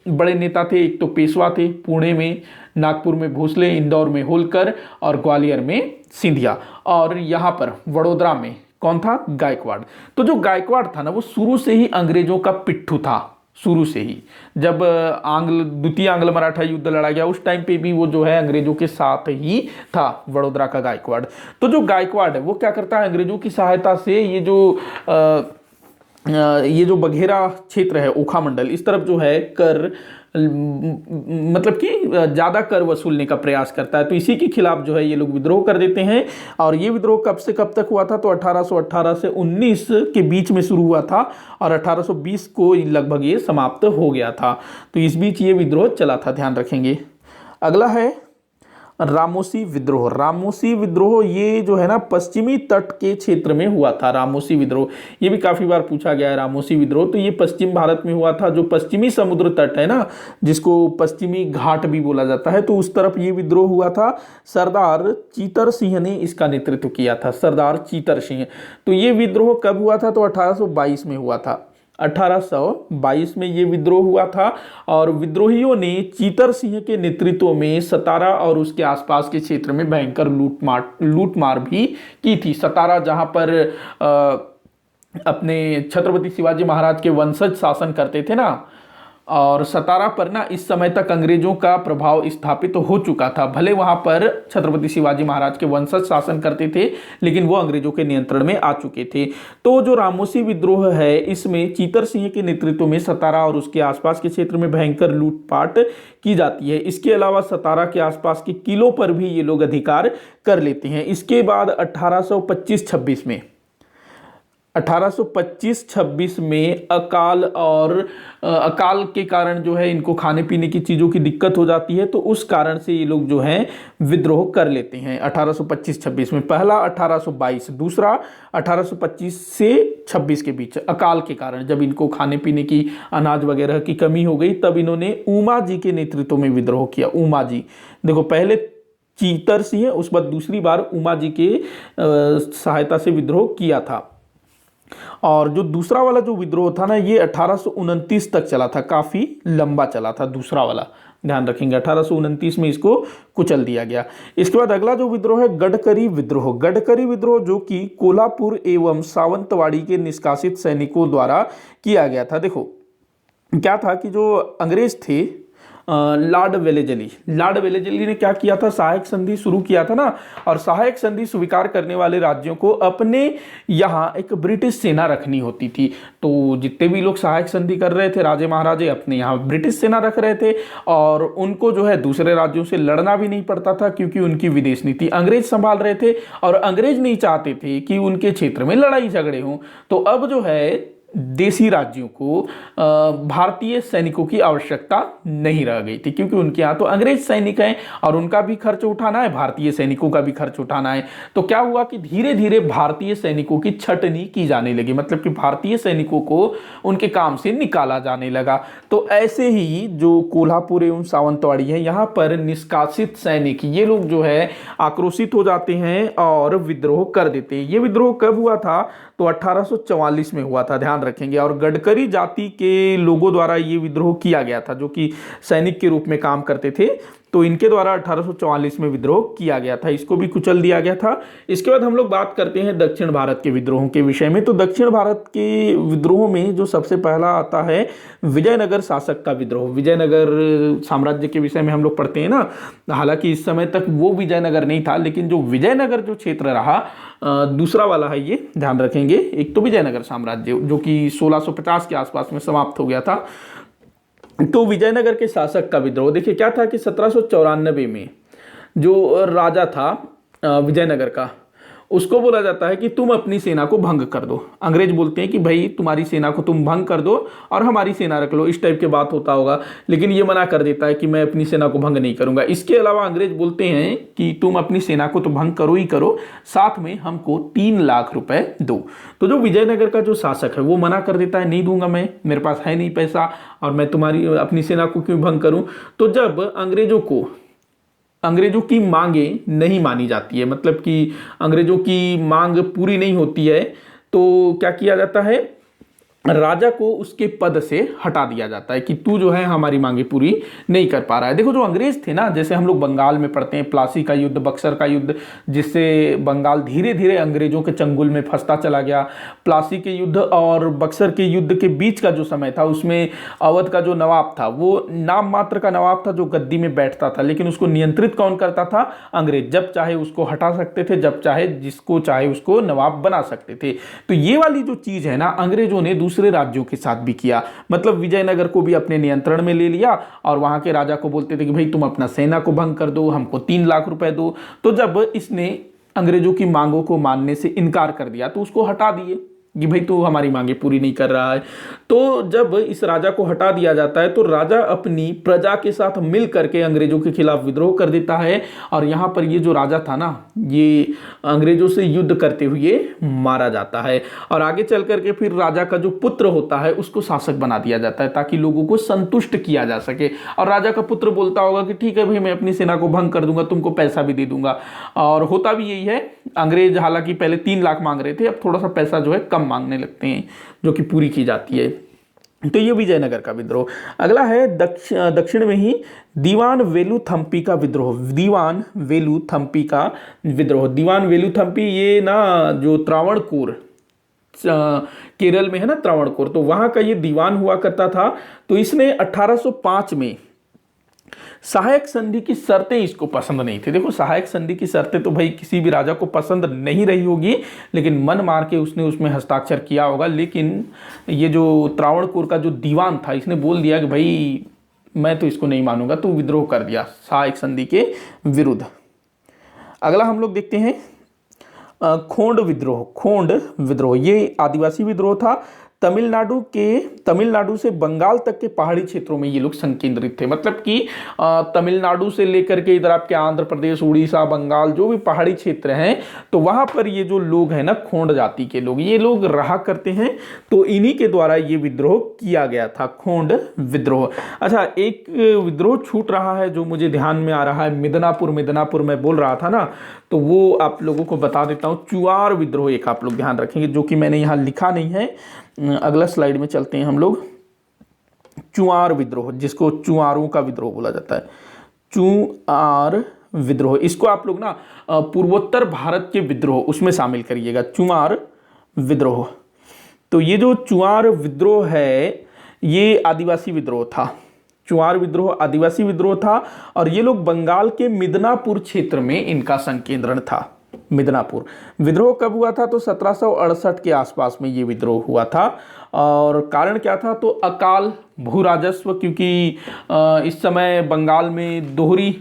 बड़े नेता थे। एक तो पेशवा थे, पुणे में, नागपुर में भोसले, इंदौर में होलकर और ग्वालियर में सिंधिया, और यहाँ पर वडोदरा में कौन था? गायकवाड़। तो जो गायकवाड़ था ना वो शुरू से ही अंग्रेजों का पिट्ठू था, शुरू से ही। जब द्वितीय आंग्ल मराठा युद्ध लड़ा गया उस टाइम पे भी वो जो है अंग्रेजों के साथ ही था, वडोदरा का गायकवाड़। तो जो गायकवाड़ है वो क्या करता है, अंग्रेजों की सहायता से ये जो बघेरा क्षेत्र है ओखा मंडल, इस तरफ जो है कर मतलब कि ज़्यादा कर वसूलने का प्रयास करता है। तो इसी के खिलाफ जो है ये लोग विद्रोह कर देते हैं। और ये विद्रोह कब से कब तक हुआ था? तो 1818 से 19 के बीच में शुरू हुआ था और 1820 को लगभग ये समाप्त हो गया था। तो इस बीच ये विद्रोह चला था, ध्यान रखेंगे। अगला है रामोसी विद्रोह। रामोसी विद्रोह ये जो है ना पश्चिमी तट के क्षेत्र में हुआ था। रामोसी विद्रोह ये भी काफी बार पूछा गया है। रामोसी विद्रोह तो ये पश्चिम भारत में हुआ था। जो पश्चिमी समुद्र तट है ना, जिसको पश्चिमी घाट भी बोला जाता है, तो उस तरफ ये विद्रोह हुआ था। सरदार चीतर सिंह ने इसका नेतृत्व किया था, सरदार चीतर सिंह। तो ये विद्रोह कब हुआ था? तो 1822 में हुआ था। 1822 में ये विद्रोह हुआ था और विद्रोहियों ने चीतर सिंह के नेतृत्व में सतारा और उसके आसपास के क्षेत्र में भयंकर लूटमार भी की थी। सतारा जहां पर अपने छत्रपति शिवाजी महाराज के वंशज शासन करते थे ना, और सतारा पर ना इस समय तक अंग्रेजों का प्रभाव स्थापित हो चुका था। भले वहां पर छत्रपति शिवाजी महाराज के वंशज शासन करते थे, लेकिन वो अंग्रेजों के नियंत्रण में आ चुके थे। तो जो रामोसी विद्रोह है इसमें चीतर सिंह के नेतृत्व में सतारा और उसके आसपास के क्षेत्र में भयंकर लूटपाट की जाती है। इसके अलावा सतारा के आसपास के किलों पर भी ये लोग अधिकार कर लेते हैं। इसके बाद 1825-26 में 1825-26 में अकाल के कारण जो है इनको खाने पीने की चीज़ों की दिक्कत हो जाती है, तो उस कारण से ये लोग जो हैं विद्रोह कर लेते हैं 1825-26 में। पहला 1822, दूसरा 1825 से 26 के बीच अकाल के कारण, जब इनको खाने पीने की अनाज वगैरह की कमी हो गई, तब इन्होंने उमा जी के नेतृत्व में विद्रोह किया। उमा जी, देखो पहले चीतर सिंह, उस बाद दूसरी बार उमा जी के सहायता से विद्रोह किया था। और जो दूसरा वाला जो विद्रोह था ना ये 1829 तक चला था, काफी लंबा चला था दूसरा वाला, ध्यान रखेंगे। 1829 में इसको कुचल दिया गया। इसके बाद अगला जो विद्रोह है गडकरी विद्रोह। गडकरी विद्रोह जो कि कोल्हापुर एवं सावंतवाड़ी के निष्कासित सैनिकों द्वारा किया गया था। देखो क्या था कि जो अंग्रेज थे लॉर्ड वेलेजली ने क्या किया था, सहायक संधि शुरू किया था ना, और सहायक संधि स्वीकार करने वाले राज्यों को अपने यहाँ एक ब्रिटिश सेना रखनी होती थी। तो जितने भी लोग सहायक संधि कर रहे थे, राजे महाराजे अपने यहाँ ब्रिटिश सेना रख रहे थे, और उनको जो है दूसरे राज्यों से लड़ना भी नहीं पड़ता था, क्योंकि उनकी विदेश नीति अंग्रेज संभाल रहे थे और अंग्रेज नहीं चाहते थे कि उनके क्षेत्र में लड़ाई झगड़े हों। तो अब जो है देसी राज्यों को भारतीय सैनिकों की आवश्यकता नहीं रह गई थी, क्योंकि उनके यहाँ तो अंग्रेज सैनिक हैं और उनका भी खर्च उठाना है, भारतीय सैनिकों का भी खर्च उठाना है। तो क्या हुआ कि धीरे धीरे भारतीय सैनिकों की छटनी की जाने लगी, मतलब कि भारतीय सैनिकों को उनके काम से निकाला जाने लगा। तो ऐसे ही जो कोल्हापुर एवं सावंतवाड़ी है, यहाँ पर निष्कासित सैनिक ये लोग जो है आक्रोशित हो जाते हैं और विद्रोह कर देते हैं। ये विद्रोह कब हुआ था? तो 1844 में हुआ था, ध्यान रखेंगे। और गडकरी जाति के लोगों द्वारा ये विद्रोह किया गया था, जो कि सैनिक के रूप में काम करते थे। तो इनके द्वारा 1844 में विद्रोह किया गया था, इसको भी कुचल दिया गया था। इसके बाद हम लोग बात करते हैं दक्षिण भारत के विद्रोहों के विषय में। तो दक्षिण भारत के विद्रोहों में जो सबसे पहला आता है विजयनगर शासक का विद्रोह। विजयनगर साम्राज्य के विषय में हम लोग पढ़ते हैं ना, हालांकि इस समय तक वो विजयनगर नहीं था, लेकिन जो विजयनगर जो क्षेत्र रहा दूसरा वाला है, ये ध्यान रखेंगे। एक तो विजयनगर साम्राज्य जो कि 1650 के आसपास में समाप्त हो गया था। तो विजयनगर के शासक का विद्रोह, देखिए क्या था कि 1794 में जो राजा था विजयनगर का, उसको बोला जाता है कि तुम अपनी सेना को भंग कर दो। अंग्रेज बोलते हैं कि भाई तुम्हारी सेना को तुम भंग कर दो और हमारी सेना रख लो, इस टाइप की बात होता होगा। लेकिन ये मना कर देता है कि मैं अपनी सेना को भंग नहीं करूंगा। इसके अलावा अंग्रेज बोलते हैं कि तुम अपनी सेना को तो भंग करो ही करो, साथ में हमको 3 लाख रुपए दो। तो जो विजयनगर का जो शासक है वो मना कर देता है, नहीं दूंगा मैं, मेरे पास है नहीं पैसा और मैं तुम्हारी अपनी सेना को क्यों भंग करूं। तो जब अंग्रेजों की मांगे नहीं मानी जाती है, मतलब कि अंग्रेजों की मांग पूरी नहीं होती है, तो क्या किया जाता है, राजा को उसके पद से हटा दिया जाता है कि तू जो है हमारी मांगे पूरी नहीं कर पा रहा है। देखो जो अंग्रेज थे ना, जैसे हम लोग बंगाल में पढ़ते हैं प्लासी का युद्ध, बक्सर का युद्ध, जिससे बंगाल धीरे धीरे अंग्रेजों के चंगुल में फंसता चला गया। प्लासी के युद्ध और बक्सर के युद्ध के बीच का जो समय था, उसमें अवध का जो नवाब था वो नाम मात्र का नवाब था जो गद्दी में बैठता था, लेकिन उसको नियंत्रित कौन करता था? अंग्रेज। जब चाहे उसको हटा सकते थे, जब चाहे जिसको चाहे उसको नवाब बना सकते थे। तो ये वाली जो चीज है ना, अंग्रेजों ने दूसरे राज्यों के साथ भी किया। मतलब विजयनगर को भी अपने नियंत्रण में ले लिया और वहां के राजा को बोलते थे कि भाई तुम अपना सेना को भंग कर दो, हमको 3 लाख रुपए दो। तो जब इसने अंग्रेजों की मांगों को मानने से इनकार कर दिया तो उसको हटा दिए कि भाई तू हमारी मांगे पूरी नहीं कर रहा है। तो जब इस राजा को हटा दिया जाता है तो राजा अपनी प्रजा के साथ मिल करके अंग्रेजों के खिलाफ विद्रोह कर देता है। और यहाँ पर ये जो राजा था ना, ये अंग्रेजों से युद्ध करते हुए मारा जाता है। और आगे चल करके फिर राजा का जो पुत्र होता है उसको शासक बना दिया जाता है, ताकि लोगों को संतुष्ट किया जा सके। और राजा का पुत्र बोलता होगा कि ठीक है भाई, मैं अपनी सेना को भंग कर दूंगा, तुमको पैसा भी दे दूंगा। और होता भी यही है। अंग्रेज हालांकि पहले 3 लाख मांग रहे थे, अब थोड़ा सा पैसा जो है कम मांगने लगते हैं, जो कि पूरी की जाती है। तो ये विजयनगर का विद्रोह। अगला है दक्षिण में ही दीवान वेलुथम्पी का विद्रोह। दीवान वेलुथम्पी का विद्रोह, दीवान वेलुथम्पी ये ना जो त्रावणकोर केरल में है ना, त्रावणकोर, तो वहां का ये दीवान हुआ करता था। तो इसने 1805 में सहायक संधि की शर्तें इसको पसंद नहीं थी। देखो सहायक संधि की शर्तें तो भाई किसी भी राजा को पसंद नहीं रही होगी, लेकिन मन मार के उसने उसमें हस्ताक्षर किया होगा। लेकिन ये जो त्रावणकोर का जो दीवान था, इसने बोल दिया कि भाई मैं तो इसको नहीं मानूंगा, तो विद्रोह कर दिया सहायक संधि के विरुद्ध। अगला हम लोग देखते हैं खोंड विद्रोह। ये आदिवासी विद्रोह था। तमिलनाडु से बंगाल तक के पहाड़ी क्षेत्रों में ये लोग संकेंद्रित थे। मतलब कि तमिलनाडु से लेकर के इधर आपके आंध्र प्रदेश, उड़ीसा, बंगाल, जो भी पहाड़ी क्षेत्र हैं, तो वहां पर ये जो लोग हैं ना, खोंड जाति के लोग, ये लोग रहा करते हैं। तो इन्हीं के द्वारा ये विद्रोह किया गया था, खोंड विद्रोह। अच्छा, एक विद्रोह छूट रहा है जो मुझे ध्यान में आ रहा है, मिदनापुर मैं बोल रहा था ना, तो वो आप लोगों को बता देता हूँ। चुआर विद्रोह एक आप लोग ध्यान रखेंगे, जो कि मैंने यहाँ लिखा नहीं है। अगला स्लाइड में चलते हैं हम लोग। चुआर विद्रोह, जिसको चुआरों का विद्रोह बोला जाता है, चुआर विद्रोह, इसको आप लोग ना पूर्वोत्तर भारत के विद्रोह उसमें शामिल करिएगा, चुआर विद्रोह। तो ये जो चुआर विद्रोह है ये आदिवासी विद्रोह था। चुआर विद्रोह आदिवासी विद्रोह था और ये लोग बंगाल के मिदनापुर क्षेत्र में इनका संकेंद्रण था। मिदनापुर विद्रोह कब हुआ था? तो 1768 के आसपास में ये विद्रोह हुआ था। और कारण क्या था? तो अकाल भू राजस्व, क्योंकि इस समय बंगाल में दोहरी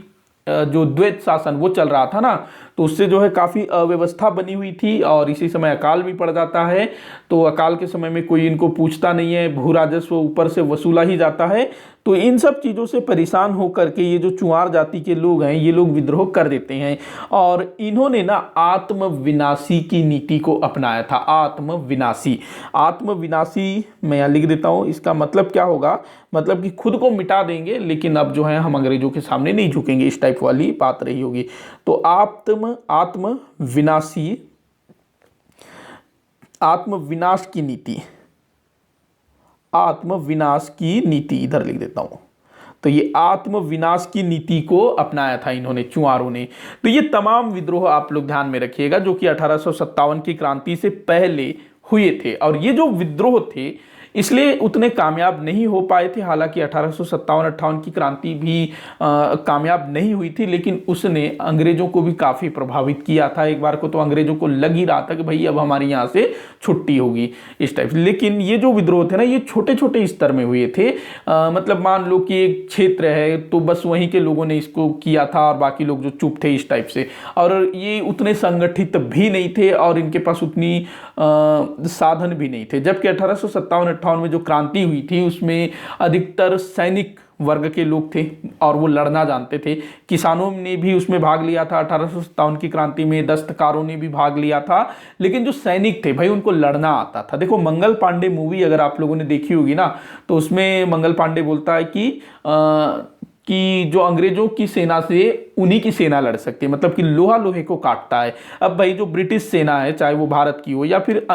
जो द्वैत शासन वो चल रहा था ना, तो उससे जो है काफ़ी अव्यवस्था बनी हुई थी और इसी समय अकाल भी पड़ जाता है। तो अकाल के समय में कोई इनको पूछता नहीं है, भू राजस्व ऊपर से वसूला ही जाता है। तो इन सब चीज़ों से परेशान होकर के ये जो चुआर जाति के लोग हैं ये लोग विद्रोह कर देते हैं और इन्होंने ना आत्मविनाशी की नीति को अपनाया था। आत्मविनाशी, आत्मविनाशी मैं यहाँ लिख देता हूँ, इसका मतलब क्या होगा, मतलब कि खुद को मिटा देंगे लेकिन अब जो है हम अंग्रेजों के सामने नहीं झुकेंगे, इस टाइप वाली बात रही होगी। तो आत्मविनाशी, आत्मविनाश की नीति, आत्मविनाश की नीति इधर लिख देता हूं। तो ये आत्मविनाश की नीति को अपनाया था इन्होंने, चुआरों ने। तो ये तमाम विद्रोह आप लोग ध्यान में रखिएगा जो कि 1857 की क्रांति से पहले हुए थे। और ये जो विद्रोह थे इसलिए उतने कामयाब नहीं हो पाए थे। हालांकि 1857-58 की क्रांति भी कामयाब नहीं हुई थी, लेकिन उसने अंग्रेजों को भी काफ़ी प्रभावित किया था। एक बार को तो अंग्रेजों को लग ही रहा था कि भाई अब हमारे यहाँ से छुट्टी होगी, इस टाइप। लेकिन ये जो विद्रोह थे ना ये छोटे छोटे स्तर में हुए थे। मतलब मान लो कि एक क्षेत्र है तो बस वहीं के लोगों ने इसको किया था और बाकी लोग जो चुप थे, इस टाइप से। और ये उतने संगठित भी नहीं थे और इनके पास उतनी साधन भी नहीं थे। जबकि 1857-58 में जो क्रांति हुई थी उसमें अधिकतर सैनिक वर्ग के लोग थे और वो लड़ना जानते थे। किसानों ने भी उसमें भाग लिया था 1857 की क्रांति में, दस्तकारों ने भी भाग लिया था, लेकिन जो सैनिक थे भाई उनको लड़ना आता था। देखो मंगल पांडे मूवी अगर आप लोगों ने देखी होगी ना, तो उसमें मंगल पांडे बोलता है कि जो अंग्रेजों की सेना से उन्हीं की सेना लड़ सकती है, मतलब कि लोहा लोहे को काटता है। अब भाई जो ब्रिटिश सेना है, चाहे वो भारत की हो या फिर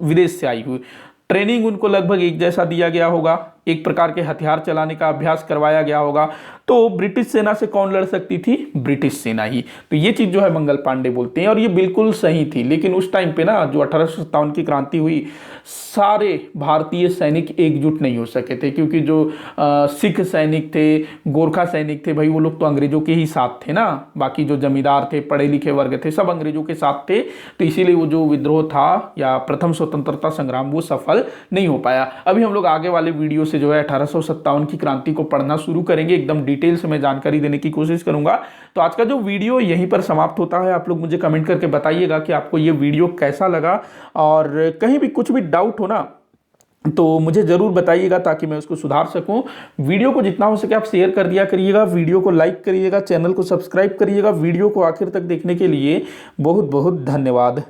विदेश से आई हुई, ट्रेनिंग उनको लगभग एक जैसा दिया गया होगा, एक प्रकार के हथियार चलाने का अभ्यास करवाया गया होगा। तो ब्रिटिश सेना से कौन लड़ सकती थी? ब्रिटिश सेना ही। तो ये चीज़ जो है मंगल पांडे बोलते हैं और ये बिल्कुल सही थी। लेकिन उस टाइम पे ना जो 1857 की क्रांति हुई, सारे भारतीय सैनिक एकजुट नहीं हो सके थे, क्योंकि जो सिख सैनिक थे, गोरखा सैनिक थे, भाई वो लोग तो अंग्रेजों के ही साथ थे ना। बाकी जो जमींदार थे, पढ़े लिखे वर्ग थे, सब अंग्रेजों के साथ थे। तो इसीलिए वो जो विद्रोह था या प्रथम स्वतंत्रता संग्राम वो सफल नहीं हो पाया। अभी हम लोग आगे वाले वीडियो से जो है 1857 की क्रांति को पढ़ना शुरू करेंगे, एकदम डिटेल से मैं जानकारी देने की कोशिश करूंगा। तो आज का जो वीडियो यहीं पर समाप्त होता है। आप लोग मुझे कमेंट करके बताइएगा कि आपको ये वीडियो कैसा लगा, और कहीं भी कुछ भी डाउट हो ना तो मुझे जरूर बताइएगा ताकि मैं उसको सुधार सकूं। वीडियो को जितना हो सके आप शेयर कर दिया करिएगा, वीडियो को लाइक करिएगा, चैनल को सब्सक्राइब करिएगा। वीडियो को आखिर तक देखने के लिए बहुत बहुत धन्यवाद।